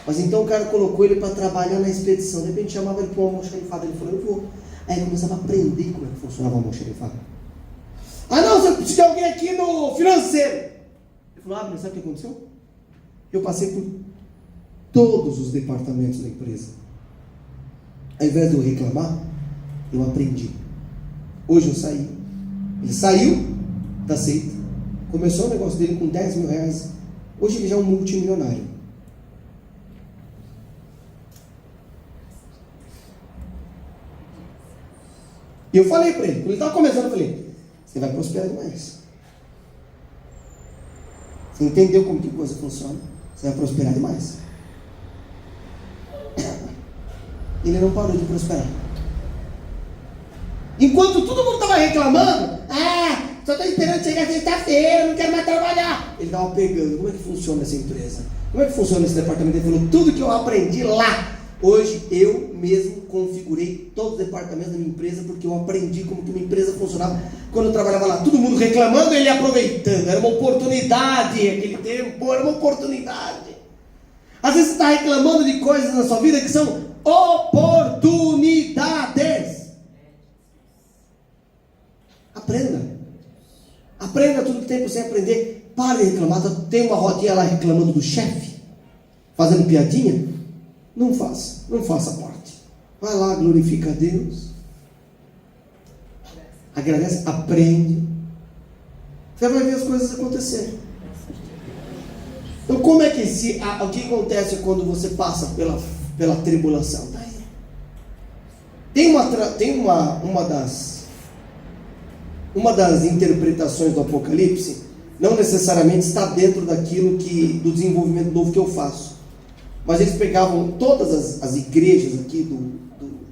Mas então o cara colocou ele para trabalhar na expedição. De repente chamava ele para uma almoxarifada. Ele falou: eu vou. Aí ele começava a aprender como é que funcionava a almoxarifada. Ah não, você precisa de alguém aqui no financeiro. Ele falou: mas sabe o que aconteceu? Eu passei por todos os departamentos da empresa. Ao invés de eu reclamar, eu aprendi. Hoje eu saí. Ele saiu da seita, começou o negócio dele com 10 mil reais. Hoje ele já é um multimilionário. E eu falei para ele, quando ele estava começando, eu falei: você vai prosperar demais. Você entendeu como que coisa funciona? Você vai prosperar demais. Ele não parou de prosperar. Enquanto todo mundo estava reclamando: só estou esperando chegar sexta-feira, não quero mais trabalhar. Ele estava pegando: como é que funciona essa empresa? Como é que funciona esse departamento? Ele falou: tudo que eu aprendi lá Hoje eu mesmo configurei todos os departamentos da minha empresa, porque eu aprendi como que uma empresa funcionava quando eu trabalhava lá. Todo mundo reclamando, ele aproveitando. Era uma oportunidade, aquele tempo, era uma oportunidade. Às vezes você está reclamando de coisas na sua vida que são oportunidades. Aprenda tudo que tem para você aprender. Pare de reclamar. Tem uma rodinha lá reclamando do chefe, fazendo piadinha. Não faça parte. Vai lá, glorifica a Deus, agradece, aprende. Você vai ver as coisas acontecerem. Então, como é que o que acontece quando você passa pela tribulação? Tem uma das interpretações do Apocalipse, não necessariamente está dentro do desenvolvimento novo que eu faço, mas eles pegavam todas as igrejas aqui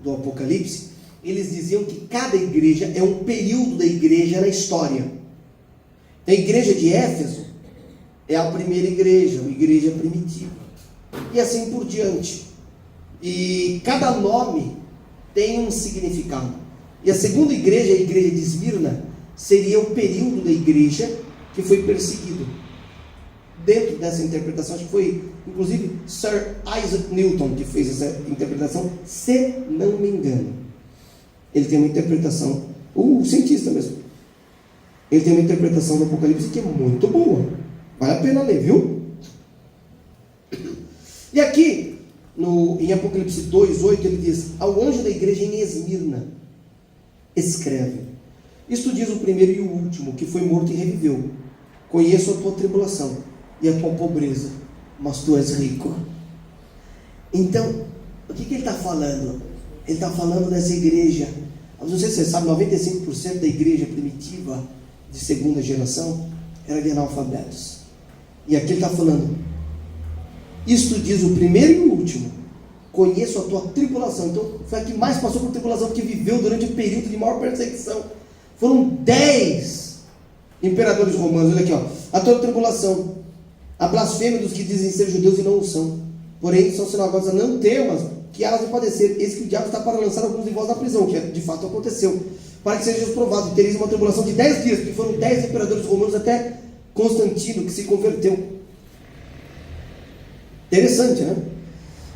do Apocalipse, eles diziam que cada igreja é um período da igreja na história. A igreja de Éfeso é a primeira igreja, a igreja primitiva, e assim por diante. E cada nome tem um significado. E a segunda igreja, a igreja de Esmirna, seria o período da igreja que foi perseguido. Dentro dessa interpretação, acho que foi inclusive Sir Isaac Newton que fez essa interpretação, se não me engano. Ele tem uma interpretação, o cientista mesmo, ele tem uma interpretação do Apocalipse que é muito boa, vale a pena ler, viu? E aqui em Apocalipse 2:8 ele diz: ao anjo da igreja em Esmirna escreve: isto diz o primeiro e o último, que foi morto e reviveu. Conheço a tua tribulação e a tua pobreza, mas tu és rico. Então, o que ele está falando? Ele está falando dessa igreja. Não sei se você sabe, 95% da igreja primitiva de segunda geração era de analfabetos. E aqui ele está falando: isto diz o primeiro e o último, conheço a tua tribulação. Então, foi a que mais passou por tribulação, porque viveu durante o período de maior perseguição. Foram 10 imperadores romanos. Olha aqui, ó. A tua tribulação, a blasfêmia dos que dizem ser judeus e não o são, porém são sinagogas. Não temas que elas vão padecer. Eis que o diabo está para lançar alguns de vós na prisão, que de fato aconteceu, para que sejam provados. E tereis uma tribulação de 10 dias, porque foram 10 imperadores romanos até Constantino, que se converteu. Interessante, né?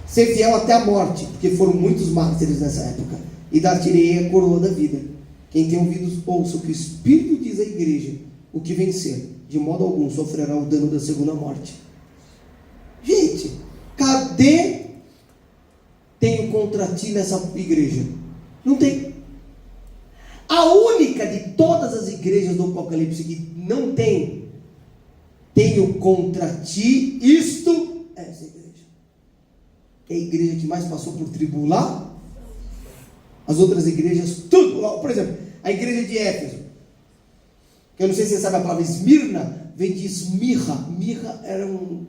Ser fiel até a morte, porque foram muitos mártires nessa época. E dar-te-ei a coroa da vida. Quem tem ouvidos, ouça o que o Espírito diz à igreja. O que vencer, de modo algum, sofrerá o dano da segunda morte. Gente, cadê tenho contra ti nessa igreja? Não tem. A única de todas as igrejas do Apocalipse que não tem tenho contra ti isto, é essa igreja. É a igreja que mais passou por tribular. As outras igrejas, tudo. Por exemplo, a igreja de Éfeso, que eu não sei se você sabe a palavra Esmirna, vem de esmirra. Mirra era uma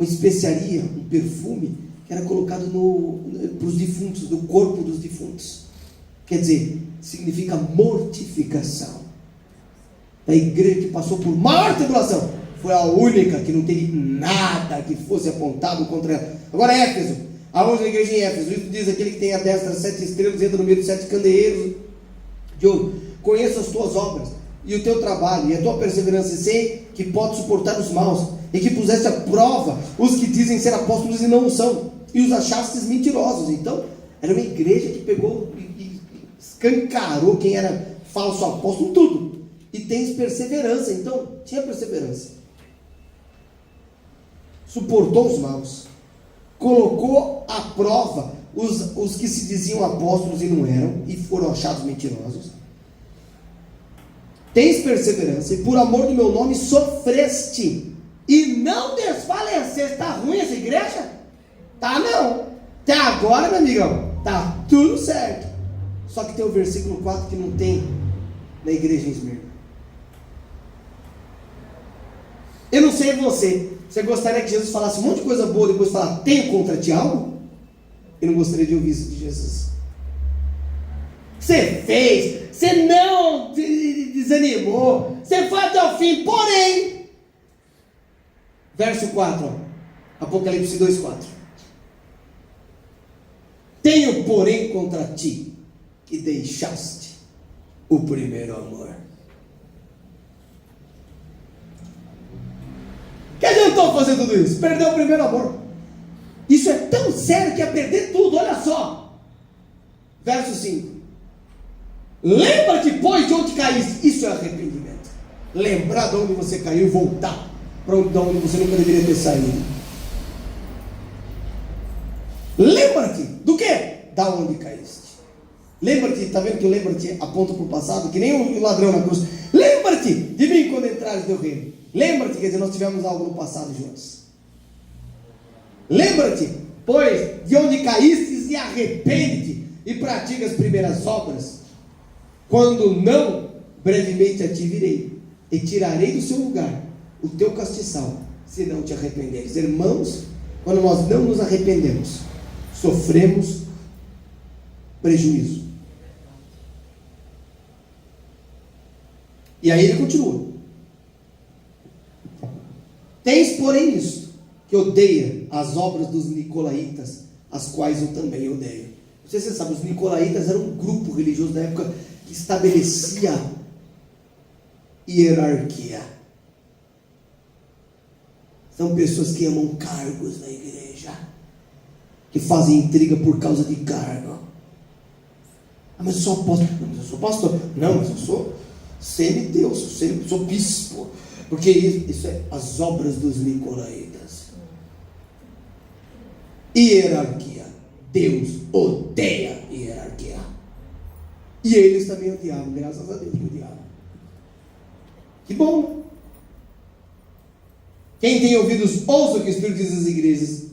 especiaria, um perfume que era colocado para os defuntos, do corpo dos defuntos. Quer dizer, significa mortificação. A igreja que passou por maior tribulação foi a única que não teve nada que fosse apontado contra ela. Agora Éfeso, a outra igreja em Éfeso, isso diz aquele que tem a destra 7 estrelas, entra no meio de 7 candeeiros de ouro. Conheço as tuas obras e o teu trabalho e a tua perseverança, e sei que pode suportar os maus, e que puseste à prova os que dizem ser apóstolos e não o são, e os achastes mentirosos. Então, era uma igreja que pegou e escancarou quem era falso apóstolo, tudo. E tens perseverança. Então, tinha perseverança. Suportou os maus. Colocou à prova os que se diziam apóstolos e não eram, e foram achados mentirosos. Tens perseverança, e por amor do meu nome sofreste, e não desfaleceste. Está ruim essa igreja? Tá não. Até agora, meu amigão, tá tudo certo. Só que tem o versículo 4 que não tem na igreja em Esmirna. Eu não sei você gostaria que Jesus falasse um monte de coisa boa, depois falar, tenho contra ti algo? Eu não gostaria de ouvir isso de Jesus. Você fez, você não desanimou, você foi até o fim, porém, verso 4, Apocalipse 2:4. porém, contra ti, que deixaste o primeiro amor. Que adiantou fazer tudo isso? Perdeu o primeiro amor. Isso é tão sério que é perder tudo. Olha só. Verso 5. Lembra-te, pois, de onde caíste. Isso é arrependimento. Lembrar de onde você caiu e voltar para onde você nunca deveria ter saído. Lembra-te do quê? Da onde caíste. Lembra-te, está vendo que o lembra-te aponta para o passado, que nem um ladrão na cruz. Lembra-te de mim quando entrares no reino. Lembra-te, quer dizer, nós tivemos algo no passado juntos. Lembra-te, pois, de onde caíste e arrepende-te e pratica as primeiras obras. Quando não, brevemente a ti virei e tirarei do seu lugar o teu castiçal, se não te arrependeres. Irmãos, quando nós não nos arrependemos, sofremos prejuízo. E aí ele continua. Tens, porém, isto, que odeia as obras dos nicolaítas, as quais eu também odeio. Não sei se você sabe, os nicolaítas eram um grupo religioso da época que estabelecia hierarquia. São pessoas que amam cargos na igreja, que fazem intriga por causa de cargo. Ah, mas eu sou apóstolo. Não, mas eu sou pastor. Não, mas eu sou semideus, eu sou bispo. Porque isso é as obras dos nicolaítas. Hierarquia. Deus odeia hierarquia. E eles também odiavam, graças a Deus que odiavam. Que bom. Quem tem ouvidos, ouça o que o Espírito diz às igrejas.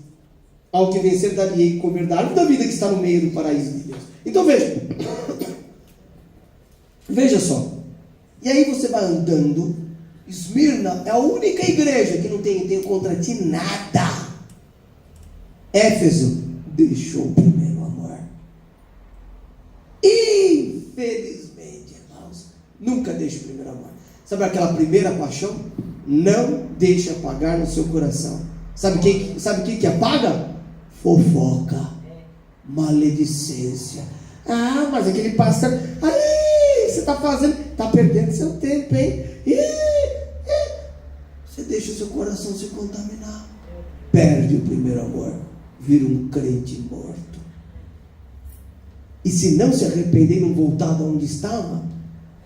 Ao que vencer, dar-lhe comer da árvore da vida que está no meio do paraíso de Deus. Então veja. Veja só. E aí você vai andando. Esmirna é a única igreja que não tem contra ti nada. Éfeso deixou o primeiro amor. Infelizmente, irmãos, nunca deixe o primeiro amor. Sabe aquela primeira paixão? Não deixe apagar no seu coração. Sabe o que apaga? Fofoca, maledicência. Ah, mas aquele pastor, você está fazendo, está perdendo seu tempo, hein? Você deixa o seu coração se contaminar. Perde o primeiro amor, vira um crente morto. E se não se arrepender e não voltar de onde estava,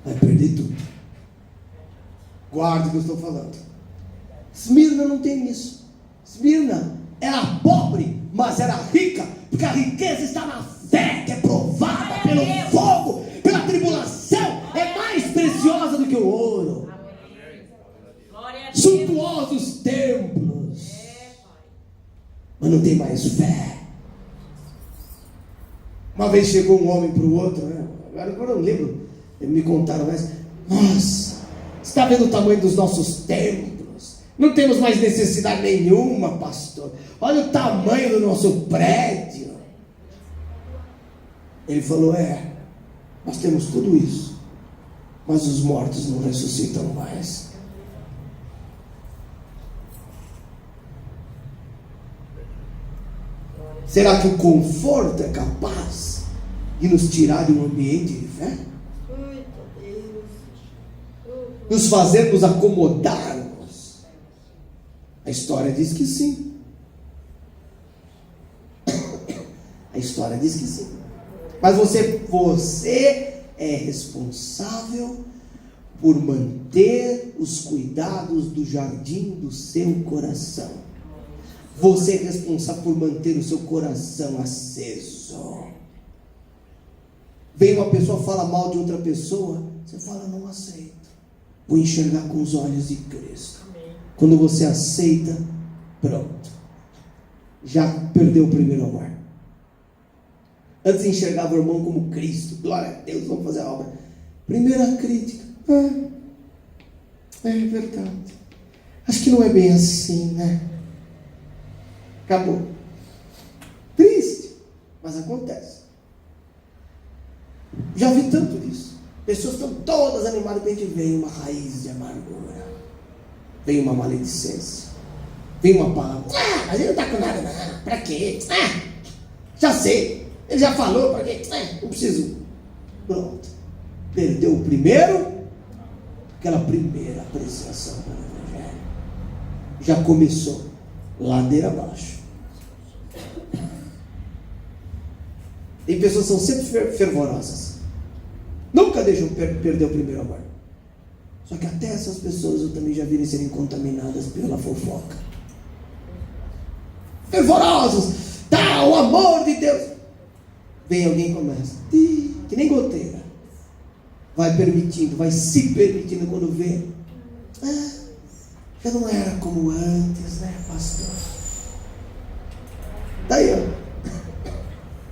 vai perder tudo. Guarde o que eu estou falando. Esmirna não tem isso. Esmirna era pobre, mas era rica, porque a riqueza está na fé, que é provada pelo fogo, pela tribulação, é mais preciosa do que o ouro. Suntuosos templos, mas não tem mais fé. Uma vez chegou um homem para o outro, né? Agora eu não lembro, me contaram essa. Nossa, você está vendo o tamanho dos nossos templos? Não temos mais necessidade nenhuma, pastor. Olha o tamanho do nosso prédio. Ele falou, nós temos tudo isso, mas os mortos não ressuscitam mais. Será que o conforto é capaz de nos tirar de um ambiente de fé? Nos fazer nos acomodarmos? A história diz que sim. A história diz que sim. Mas você é responsável por manter os cuidados do jardim do seu coração. Você é responsável por manter o seu coração aceso. Vem uma pessoa, fala mal de outra pessoa, você fala, não aceito. Vou enxergar com os olhos de Cristo. Amém. Quando você aceita, pronto. Já perdeu o primeiro amor. Antes enxergava o irmão como Cristo. Glória a Deus, vamos fazer a obra. Primeira crítica. É verdade. Acho que não é bem assim, né? Acabou. Triste, mas acontece. Já vi tanto disso. Pessoas estão todas animadas, de repente vem uma raiz de amargura, vem uma maledicência, vem uma palavra. A gente não está com nada, não. Para quê? Já sei. Ele já falou, para quê? Não preciso. Pronto. Perdeu o primeiro, aquela primeira apreciação pelo Evangelho. Já começou ladeira abaixo. Tem pessoas que são sempre fervorosas. Nunca deixam perder o primeiro amor. Só que até essas pessoas eu também já vi serem contaminadas pela fofoca. Fervorosos, tá, o amor de Deus. Vem alguém e começa, que nem goteira. Vai permitindo, vai se permitindo quando vê. Já não era como antes, né, pastor? Daí, ó.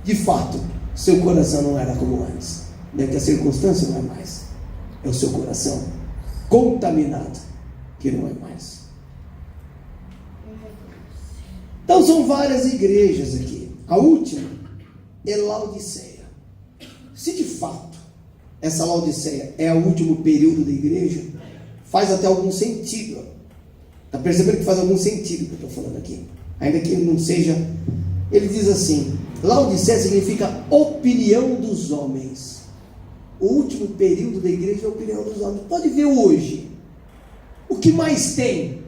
De fato, seu coração não era como antes. Não é que a circunstância não é mais. É o seu coração contaminado que não é mais. Então são várias igrejas aqui. A última é Laodiceia. Se de fato essa Laodiceia é o último período da igreja, faz até algum sentido. Está percebendo que faz algum sentido o que eu estou falando aqui? Ainda que não seja. Ele diz assim: Laodiceia significa opinião dos homens. O último período da igreja é a opinião dos homens. Pode ver hoje. O que mais tem?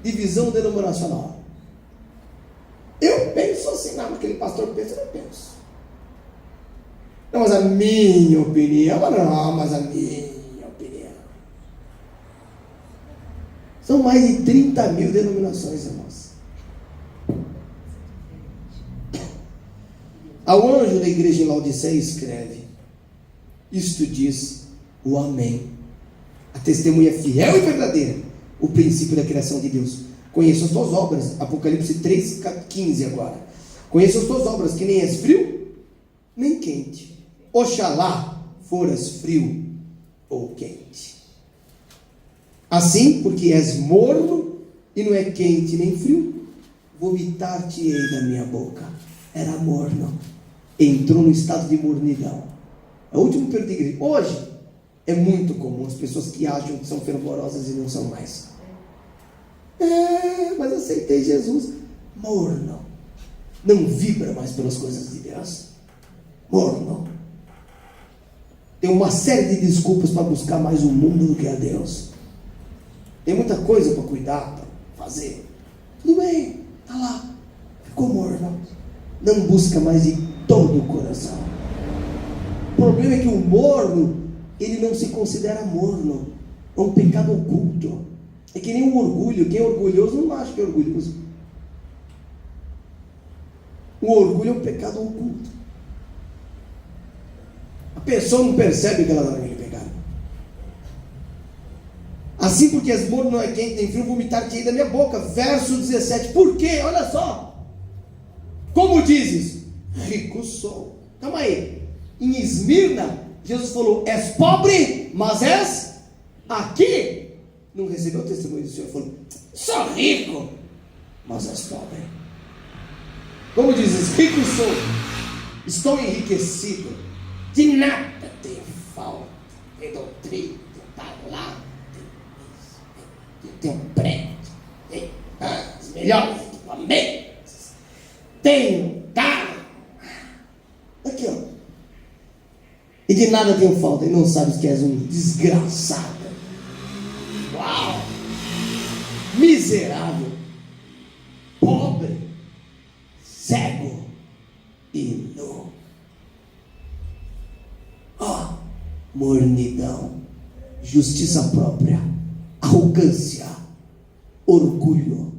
Divisão denominacional. Eu penso assim, não, aquele pastor pensa, eu não penso. Não, mas a minha opinião, mas a minha opinião. São mais de 30 mil denominações, irmãos. Ao anjo da igreja em Laodiceia escreve: isto diz o Amém, a testemunha fiel e verdadeira, o princípio da criação de Deus. Conheço as tuas obras, Apocalipse 3,15 agora. Conheço as tuas obras, que nem és frio, nem quente. Oxalá foras frio ou quente. Assim, porque és morno e não é quente nem frio, vomitar-te-ei da minha boca. Era morno, entrou no estado de mornidão. É o último período de igreja. Hoje é muito comum as pessoas que acham que são fervorosas e não são mais. Mas aceitei Jesus. Morno, não vibra mais pelas coisas de Deus. Morno, tem uma série de desculpas para buscar mais o mundo do que a Deus. Tem muita coisa para cuidar, para fazer. Tudo bem, está lá, ficou morno. Não busca mais de todo o coração. O problema é que o morno, ele não se considera morno. É um pecado oculto. É que nem um orgulho. Quem é orgulhoso não acha que é orgulhoso. O orgulho é um pecado oculto. A pessoa não percebe que ela está naquele pecado. Assim, porque és morno, não é quente nem frio, vomitar-te-ei da minha boca. Verso 17. Por quê? Olha só. Como dizes? Rico sou. Calma aí. Em Esmirna, Jesus falou: és pobre, mas és aqui. Não recebeu o testemunho do Senhor. Falou: sou rico, mas és pobre. Como dizes? Rico sou. Estou enriquecido. De nada tenho falta. Tem doutrina, tem palavra, tem prédio, tem as melhores equipamentos, tenho carro. Aqui, ó. E de nada tenho falta. E não sabes que és um desgraçado. Uau! Miserável, pobre, cego e nu. Ó, mornidão, justiça própria, arrogância, orgulho,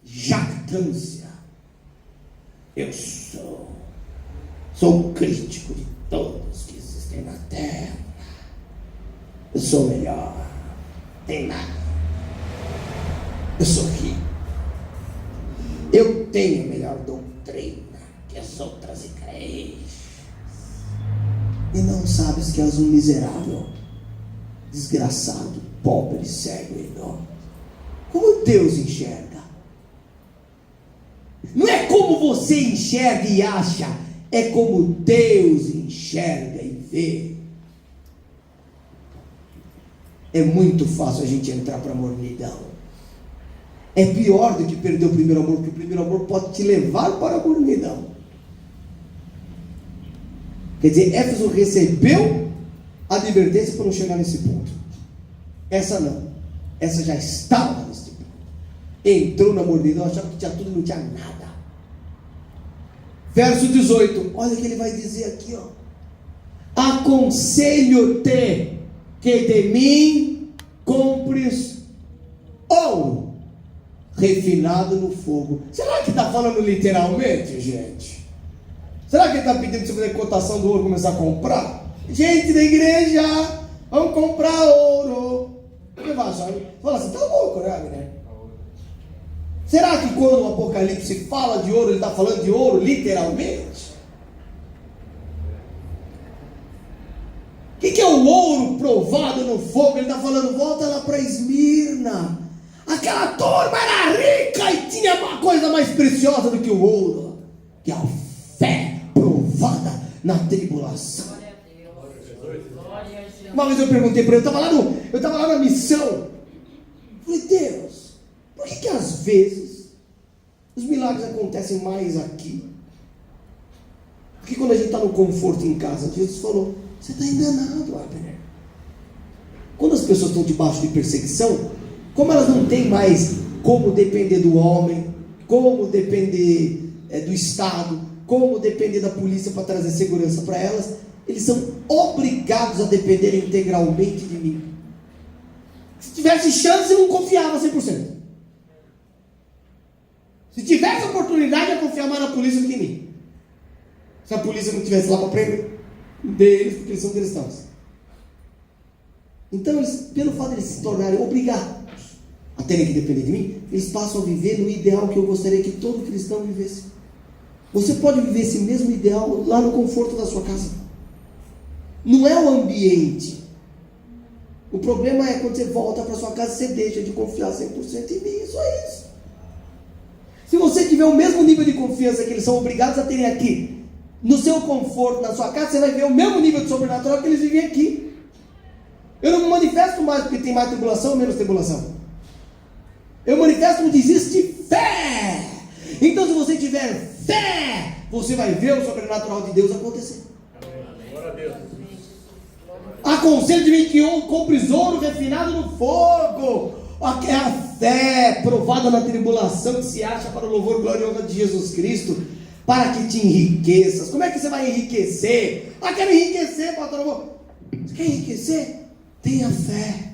jactância. Eu sou crítico de todos que existem na terra. Eu sou melhor. Tem nada. Eu sou rico. Eu tenho a melhor doutrina que as outras igrejas. E não sabes que és um miserável, desgraçado, pobre, cego e nu. Como Deus enxerga? Não é como você enxerga e acha, é como Deus enxerga e vê. É muito fácil a gente entrar para a mornidão. É pior do que perder o primeiro amor, porque o primeiro amor pode te levar para a mornidão. Quer dizer, Éfeso recebeu a advertência para não chegar nesse ponto. Essa não. Essa já estava nesse ponto. Entrou na mordidão, achava que tinha tudo e não tinha nada. Verso 18. Olha o que ele vai dizer aqui, ó. Aconselho-te que de mim compres ouro refinado no fogo. Será que está falando literalmente, gente? Será que ele está pedindo para você fazer cotação do ouro e começar a comprar? Gente da igreja, vamos comprar ouro. Você vai achar, fala assim, tá louco, né, Abner? Será que quando o Apocalipse fala de ouro, ele está falando de ouro literalmente? O que é o ouro provado no fogo? Ele está falando, volta lá para Esmirna. Aquela turma era rica e tinha uma coisa mais preciosa do que o ouro, que é a fé provada na tribulação. Uma vez eu perguntei para ele, eu estava lá na missão. Falei, Deus, por que às vezes os milagres acontecem mais aqui? Porque quando a gente está no conforto em casa, Jesus falou, você está enganado, Abner. Quando as pessoas estão debaixo de perseguição, como elas não têm mais como depender do homem, como depender do Estado, como depender da polícia para trazer segurança para elas, eles são obrigados a depender integralmente de mim. Se tivesse chance, eu não confiava 100%. Se tivesse oportunidade, eu confiava mais na polícia do que em mim. Se a polícia não estivesse lá para prender deles, porque eles são cristãos. Então, pelo fato de eles se tornarem obrigados a terem que depender de mim, eles passam a viver no ideal que eu gostaria que todo cristão vivesse. Você pode viver esse mesmo ideal lá no conforto da sua casa. Não é o ambiente. O problema é quando você volta para sua casa, você deixa de confiar 100% em mim. Só isso. Se você tiver o mesmo nível de confiança que eles são obrigados a terem aqui, no seu conforto, na sua casa, você vai ver o mesmo nível de sobrenatural que eles vivem aqui. Eu não me manifesto mais porque tem mais tribulação ou menos tribulação. Eu manifesto onde existe fé. Então, se você tiver fé, você vai ver o sobrenatural de Deus acontecer. Glória a Deus. Aconselho de mim que compres ouro refinado no fogo. É a fé provada na tribulação que se acha para o louvor, glória e honra de Jesus Cristo, para que te enriqueças. Como é que você vai enriquecer? Quero enriquecer, pastor. Você quer enriquecer? Tenha fé.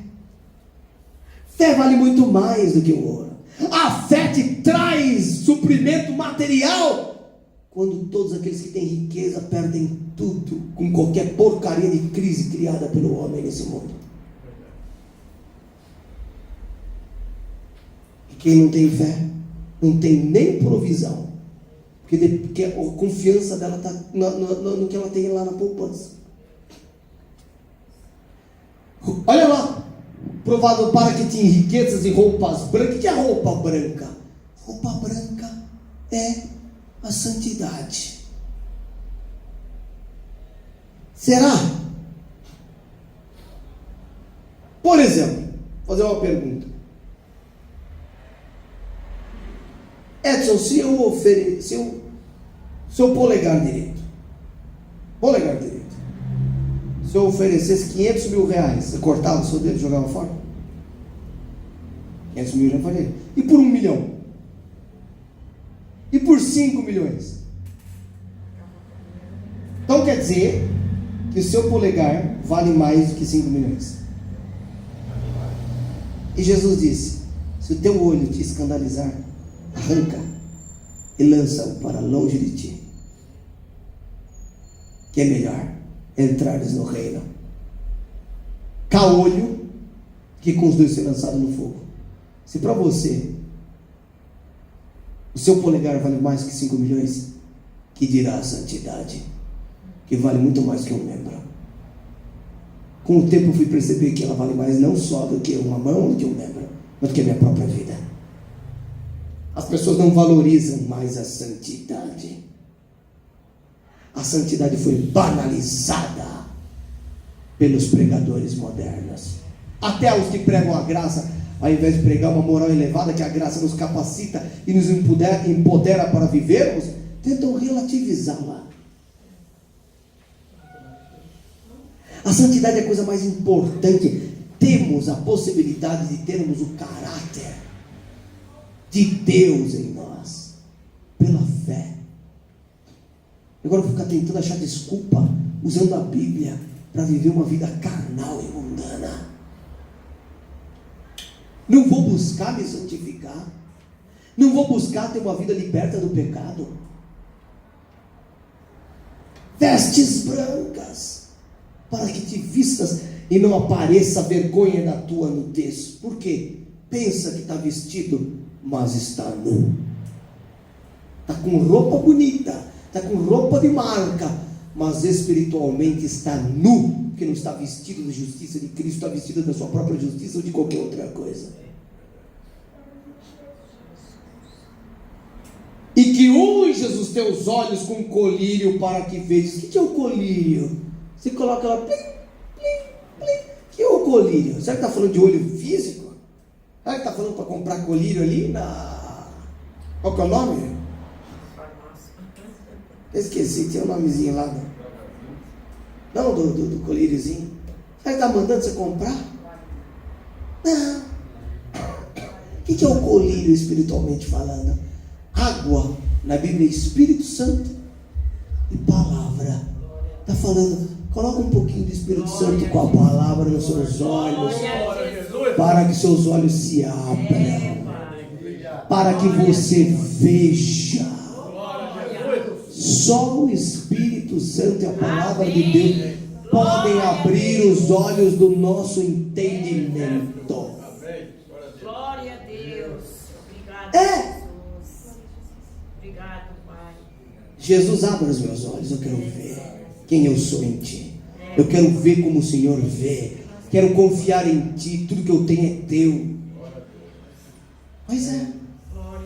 Fé vale muito mais do que o ouro. A fé te traz suprimento material, quando todos aqueles que têm riqueza perdem tudo com qualquer porcaria de crise criada pelo homem nesse mundo. E quem não tem fé não tem nem provisão, porque a confiança dela está no que ela tem lá na poupança. Olha lá, provado para que te enriqueças em roupas brancas. O que é roupa branca? Roupa branca é a santidade. Será? Por exemplo, vou fazer uma pergunta. Edson, se eu polegar direito, se eu oferecesse 500 mil reais, você cortava o seu dedo e jogava fora? 500 mil já falei. E por 1 milhão? E por 5 milhões? Então quer dizer que o seu polegar vale mais do que 5 milhões. E Jesus disse, se o teu olho te escandalizar, arranca e lança-o para longe de ti, que é melhor entrares no reino caolho que com os dois ser lançado no fogo. Se para você o seu polegar vale mais que 5 milhões, que dirá a santidade, que vale muito mais que um membro. Com o tempo eu fui perceber que ela vale mais não só do que uma mão ou do que um membro, mas do que a minha própria vida. As pessoas não valorizam mais a santidade. A santidade foi banalizada pelos pregadores modernos. Até os que pregam a graça, ao invés de pregar uma moral elevada, que a graça nos capacita e nos empodera para vivermos, tentam relativizá-la. A santidade é a coisa mais importante. Temos a possibilidade de termos o caráter de Deus em nós, pela fé. Agora eu vou ficar tentando achar desculpa, usando a Bíblia, para viver uma vida carnal e mundana. Não vou buscar me santificar. Não vou buscar ter uma vida liberta do pecado. Vestes brancas, para que te vistas e não apareça a vergonha da tua nudez. Por quê? Pensa que está vestido, mas está nu. Está com roupa bonita, está com roupa de marca, mas espiritualmente está nu, porque não está vestido da justiça de Cristo, está vestido da sua própria justiça ou de qualquer outra coisa. E que unges os teus olhos com colírio para que vejas. O que é o colírio? Você coloca lá, plim, plim, plim. O que é o colírio? Será que está falando de olho físico? Será que está falando para comprar colírio ali na... Qual que é o nome? Esqueci, tinha um nomezinho lá. Não, do colíriozinho. Será que está mandando você comprar? Não. O que é o colírio espiritualmente falando? Água, na Bíblia, Espírito Santo e palavra. Está falando, coloca um pouquinho do Espírito Santo com a palavra nos seus olhos, para que seus olhos se abram, para que você veja. Só o Espírito Santo e a palavra de Deus podem abrir os olhos do nosso entendimento. Glória a Deus. Obrigado. Obrigado, Pai. Jesus, abre os meus olhos, eu quero ver quem eu sou em Ti. Eu quero ver como o Senhor vê. Quero confiar em Ti, tudo que eu tenho é Teu. Pois é,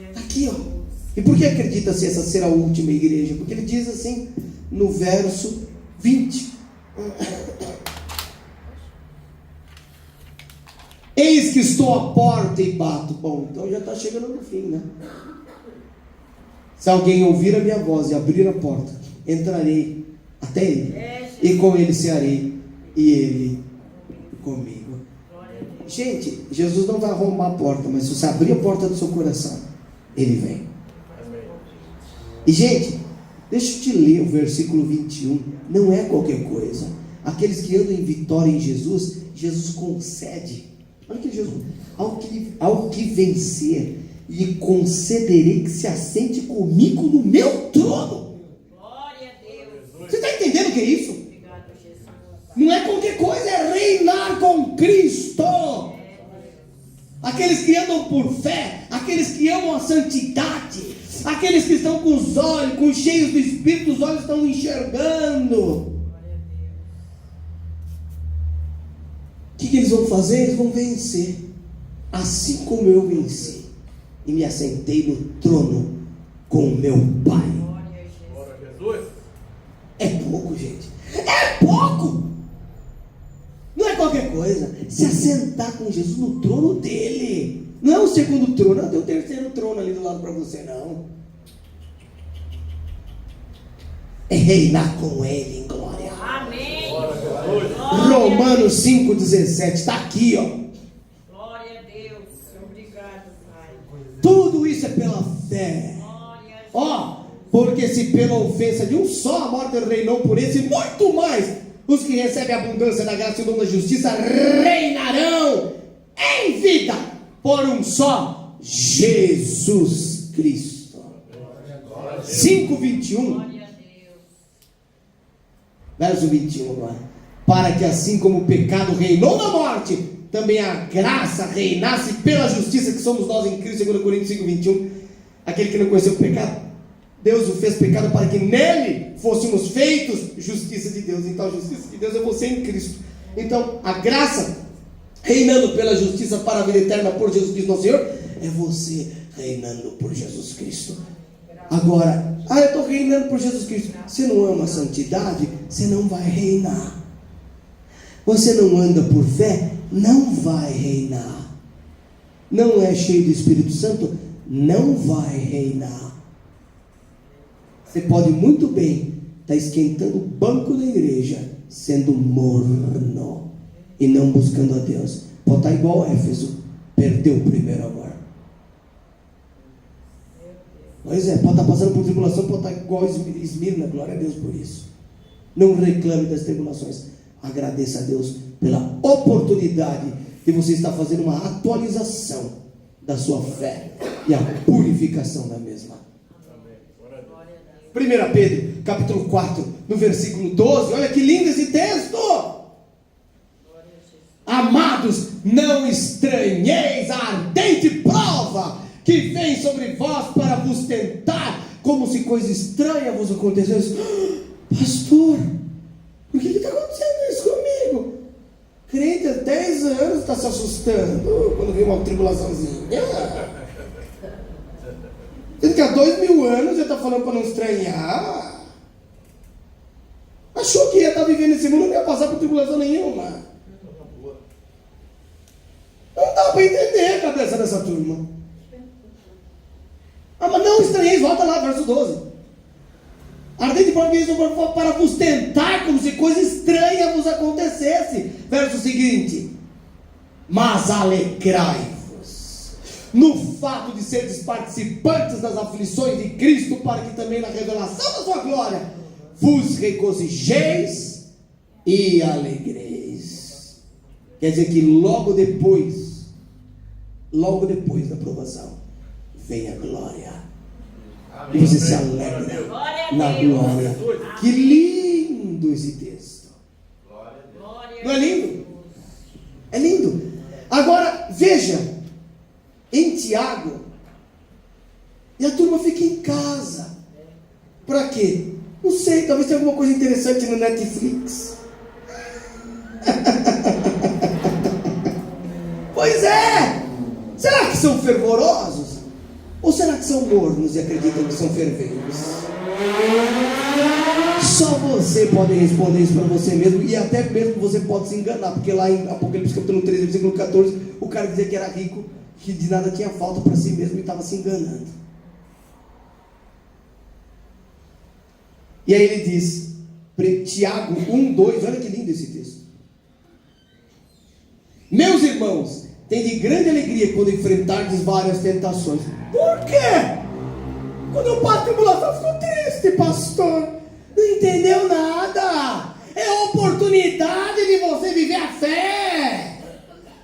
está aqui, ó. E por que acredita-se essa ser a última igreja? Porque ele diz assim, no verso 20. Eis que estou à porta e bato. Bom, então já está chegando no fim, né? Se alguém ouvir a minha voz e abrir a porta, entrarei até ele, e com ele cearei, e ele comigo. Gente, Jesus não vai arrombar a porta, mas se você abrir a porta do seu coração, ele vem. E gente, deixa eu te ler o versículo 21, não é qualquer coisa. Aqueles que andam em vitória em Jesus, Jesus concede. Olha que Jesus, ao que vencer, lhe concederei que se assente comigo no meu trono. Glória a Deus. Você está entendendo o que é isso? Obrigado, Jesus. Não é qualquer coisa, é reinar com Cristo. Aqueles que andam por fé, aqueles que amam a santidade, aqueles que estão com os olhos, cheios do Espírito, os olhos estão enxergando. O que eles vão fazer? Eles vão vencer, assim como eu venci e me assentei no trono com o meu Pai. Glória a Jesus. É pouco, gente. É pouco. Não é qualquer coisa. Se assentar com Jesus no trono dele. Não é o segundo trono, não tem o terceiro trono ali do lado para você, não. É reinar com ele em glória. Amém. Romanos 5,17 está aqui, ó. Glória a Deus. Obrigado, Pai. Tudo isso é pela fé. Glória a Ó, porque se pela ofensa de um só a morte reinou por esse, muito mais os que recebem a abundância da graça e o dom da justiça reinarão em vida por um só Jesus Cristo. 5:21. Glória a Deus. Verso 21 agora. Para que assim como o pecado reinou na morte, também a graça reinasse pela justiça que somos nós em Cristo. 2 Coríntios 5:21. Aquele que não conheceu o pecado, Deus o fez pecado para que nele fôssemos feitos justiça de Deus. Então a justiça de Deus é você em Cristo. Então a graça reinando pela justiça para a vida eterna por Jesus Cristo nosso Senhor, é você reinando por Jesus Cristo. Agora, eu estou reinando por Jesus Cristo. Você não ama a santidade, você não vai reinar. Você não anda por fé, não vai reinar. Não é cheio do Espírito Santo, não vai reinar. Você pode muito bem está esquentando o banco da igreja, sendo morno e não buscando a Deus. Pode estar igual a Éfeso, perdeu o primeiro amor. Pois é, pode estar passando por tribulação, pode estar igual a Esmirna, glória a Deus por isso. Não reclame das tribulações, agradeça a Deus pela oportunidade de você estar fazendo uma atualização da sua fé e a purificação da mesma. 1 Pedro, capítulo 4, no versículo 12, olha que lindo esse texto. Amados, não estranheis a ardente prova que vem sobre vós para vos tentar, como se coisa estranha vos acontecesse. Pastor, por que está acontecendo isso comigo? Crente há 10 anos está se assustando quando vem uma tribulaçãozinha. Sendo que há 2000 anos já está falando para não estranhar. Achou que ia estar vivendo esse mundo e não ia passar por tribulação nenhuma. Não dá para entender a cabeça dessa turma. Mas não estranheis, volta lá, verso 12. Ardente prova para vos tentar, como se coisa estranha vos acontecesse. Verso seguinte: mas alegrai-vos no fato de seres participantes das aflições de Cristo, para que também na revelação da sua glória vos regozijeis e alegreis. Quer dizer que logo depois da provação, vem a glória. E você se alegra na glória. Que lindo esse texto. Não é lindo? É lindo. Agora, veja, em Tiago, e a turma fica em casa. Para quê? Não sei, talvez tenha alguma coisa interessante no Netflix. Pois é! Será que são fervorosos? Ou será que são mornos e acreditam que são ferventes? Só você pode responder isso para você mesmo, e até mesmo você pode se enganar, porque lá em Apocalipse capítulo 13, versículo 14, o cara dizia que era rico, que de nada tinha falta para si mesmo e estava se enganando. E aí ele diz, Tiago 1:2, olha que lindo esse texto. Meus irmãos, tende grande alegria quando enfrentardes várias tentações. Por quê? Quando eu passo tribulação, eu fico triste, pastor. Não entendeu nada. É oportunidade de você viver a fé.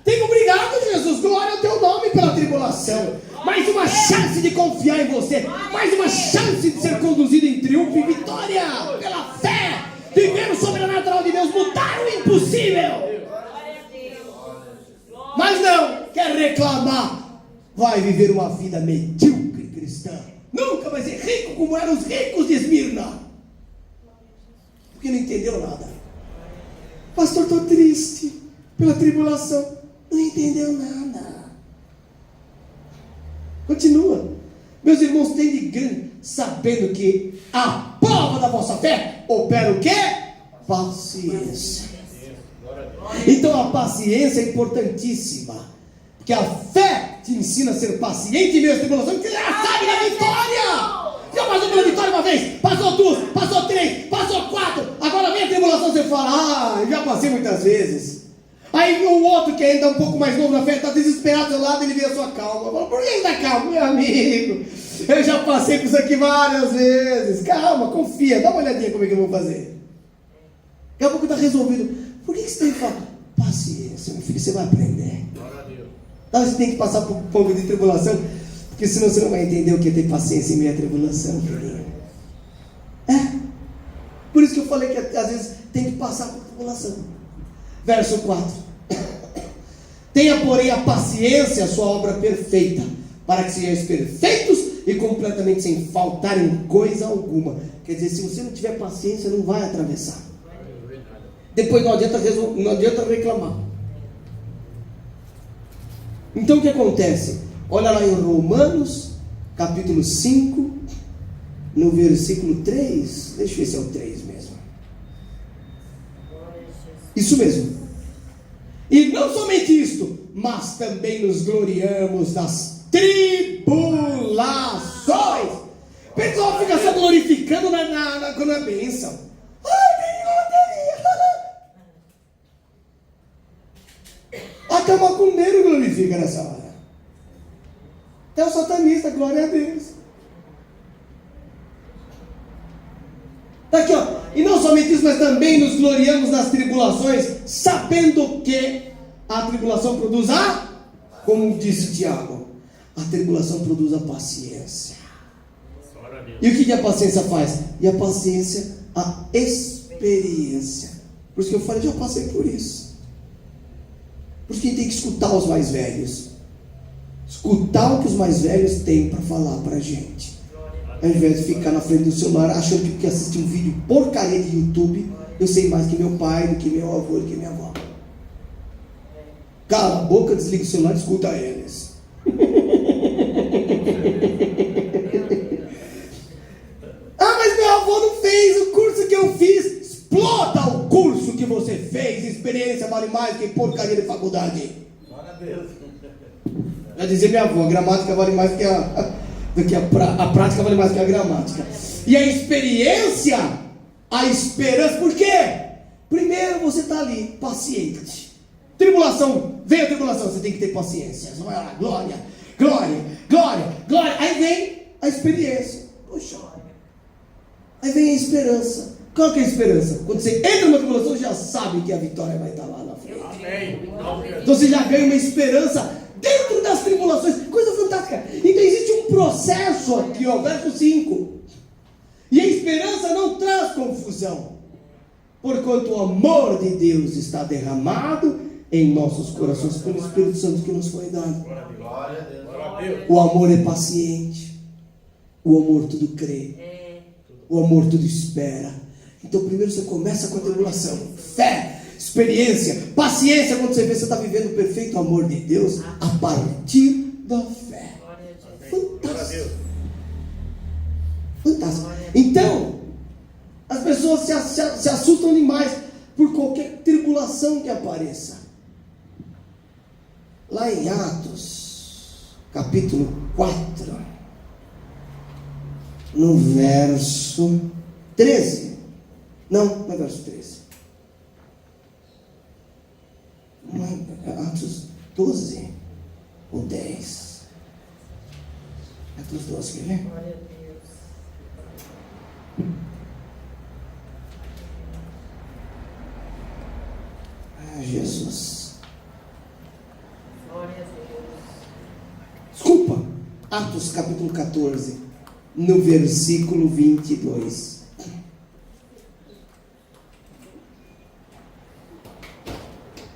Tenho obrigado, Jesus, glória ao teu nome pela tribulação. Mais uma chance de confiar em você. Mais uma chance de ser conduzido em triunfo e vitória. Pela fé. Viver o sobrenatural de Deus. Mudar o impossível. Mas não, quer reclamar. Vai viver uma vida medíocre cristã. Nunca vai ser rico como eram os ricos de Esmirna. Porque não entendeu nada. Pastor, estou triste pela tribulação. Não entendeu nada. Continua. Meus irmãos, tem de grande, sabendo que a prova da vossa fé opera o quê? Paciência. Então a paciência é importantíssima. Porque a fé te ensina a ser paciente em meio às tribulações, porque você já sabe da vitória. Já passou pela vitória uma vez, passou duas, passou três, passou quatro. Agora vem a tribulação, você fala, já passei muitas vezes. Aí o outro que ainda é um pouco mais novo na fé, está desesperado do seu lado, ele vê a sua calma. Fala, por que ele está calmo? Meu amigo, eu já passei por isso aqui várias vezes. Calma, confia, dá uma olhadinha como é que eu vou fazer. Daqui a pouco está resolvido. Por que você tem que falar? Paciência, meu filho, você vai aprender. Então você tem que passar por um pouco de tribulação, porque senão você não vai entender o que é ter paciência em meio à tribulação, filhinho. Por isso que eu falei que às vezes tem que passar por tribulação. Verso 4. Tenha, porém, a paciência, a sua obra perfeita, para que sejais perfeitos e completamente sem faltar em coisa alguma. Quer dizer, se você não tiver paciência, não vai atravessar. Depois não adianta reclamar. Então o que acontece? Olha lá em Romanos, capítulo 5, no versículo 3. Deixa eu ver se é o 3 mesmo. Isso mesmo. E não somente isto, mas também nos gloriamos das tribulações, O pessoal fica só glorificando quando é bênção. Ai, ganhei loteria. Até o macumbeiro glorifica nessa hora. Até o satanista, glória a Deus. Tá aqui, ó. E não somente isso, mas também nos gloriamos nas tribulações, sabendo que a tribulação produz como disse Tiago, a tribulação produz a paciência. E o que a paciência faz? E a paciência, a experiência. Por isso que eu falei, já passei por isso. Por isso que a gente tem que escutar os mais velhos. Escutar o que os mais velhos têm para falar para a gente. Ao invés de ficar na frente do celular achando que porque assistir um vídeo porcaria de YouTube, eu sei mais que meu pai, do que meu avô, do que minha avó. Cala a boca, desliga o celular e escuta eles. Ah, mas meu avô não fez o curso que eu fiz. Exploda o curso que você fez. Experiência vale mais que porcaria de faculdade. Glória a Deus. Já dizia minha avó, a gramática vale mais que a prática vale mais que a gramática. E a experiência, a esperança, por quê? Primeiro você está ali, paciente. Tribulação, vem a tribulação, você tem que ter paciência. Você vai lá, glória, glória, glória, glória. Aí vem a experiência. Poxa, aí vem a esperança. Qual que é a esperança? Quando você entra numa tribulação, você já sabe que a vitória vai estar lá na frente. Amém. Então você já ganha uma esperança dentro das tribulações. Coisa fantástica. Então existe um processo aqui, ó, verso 5. E a esperança não traz confusão, porquanto o amor de Deus está derramado em nossos corações pelo Espírito Santo que nos foi dado. Glória a Deus. O amor é paciente. O amor tudo crê. O amor tudo espera. Então primeiro você começa com a tribulação. Fé, experiência, paciência. Quando você vê, você está vivendo o perfeito amor de Deus a partir da fé. Fantástico. Fantástico. Então, as pessoas se assustam demais por qualquer tribulação que apareça. Lá em Atos, capítulo 4, no verso 13. Não é verso 13. Atos 12 ou 10. Atos 12, quer ver? Glória a Deus. Jesus. Glória a Deus. Desculpa. Atos capítulo 14, no versículo 22.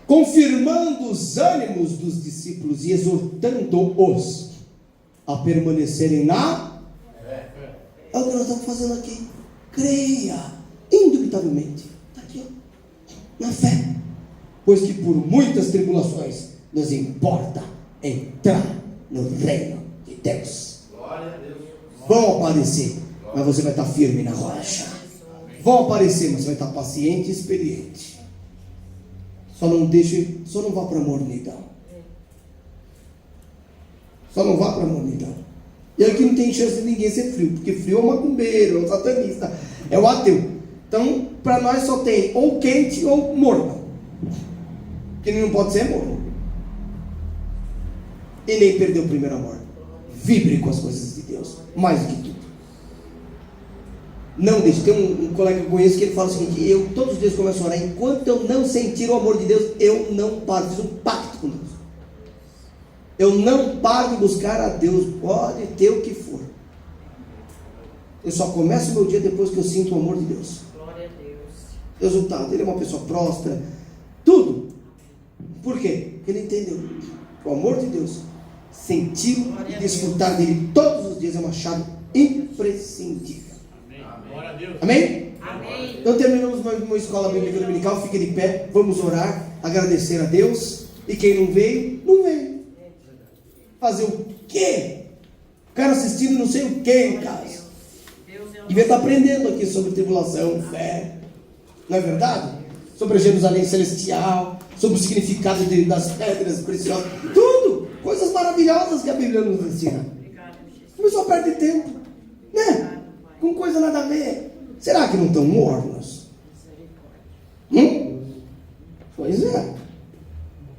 Confirmando os ânimos dos discípulos e exortando-os a permanecerem na fé. É o que nós estamos fazendo aqui. Creia, indubitavelmente. Está aqui, ó, na fé. Pois que por muitas tribulações nos importa entrar no reino de Deus. Glória a Deus. Vão aparecer, mas você vai estar firme na rocha. Vão aparecer, mas você vai estar paciente e experiente. Só não vá para a mornidão. Só não vá para a mornidão. E aqui não tem chance de ninguém ser frio, porque frio é o macumbeiro, é o satanista, é o ateu. Então, para nós só tem ou quente ou morno. Porque ele não pode ser morno. E nem perder o primeiro amor. Vibre com as coisas de Deus, mais do que tudo. Não deixe. Tem um colega que eu conheço que ele fala o seguinte: eu todos os dias começo a orar, enquanto eu não sentir o amor de Deus, eu não paro. Fiz um pacto com Deus. Eu não paro de buscar a Deus, pode ter o que for. Eu só começo o meu dia depois que eu sinto o amor de Deus. Glória a Deus. Resultado, ele é uma pessoa próspera, tudo. Por quê? Porque ele entendeu o amor de Deus, sentir e desfrutar dele todos os dias é uma chave imprescindível. Glória a Deus. Amém? Amém. Então terminamos uma escola bíblica dominical. Fique de pé, vamos orar, agradecer a Deus. E quem não veio, não veio. Fazer o quê? O cara assistindo não sei o quê em casa. Devia estar aprendendo aqui sobre tribulação, fé. Não é verdade? Sobre a Jerusalém celestial, sobre o significado das pedras preciosas. Tudo! Coisas maravilhosas que a Bíblia nos ensina. Mas só perde tempo. Né? Com coisa nada a ver. Será que não estão mornos? Pois é.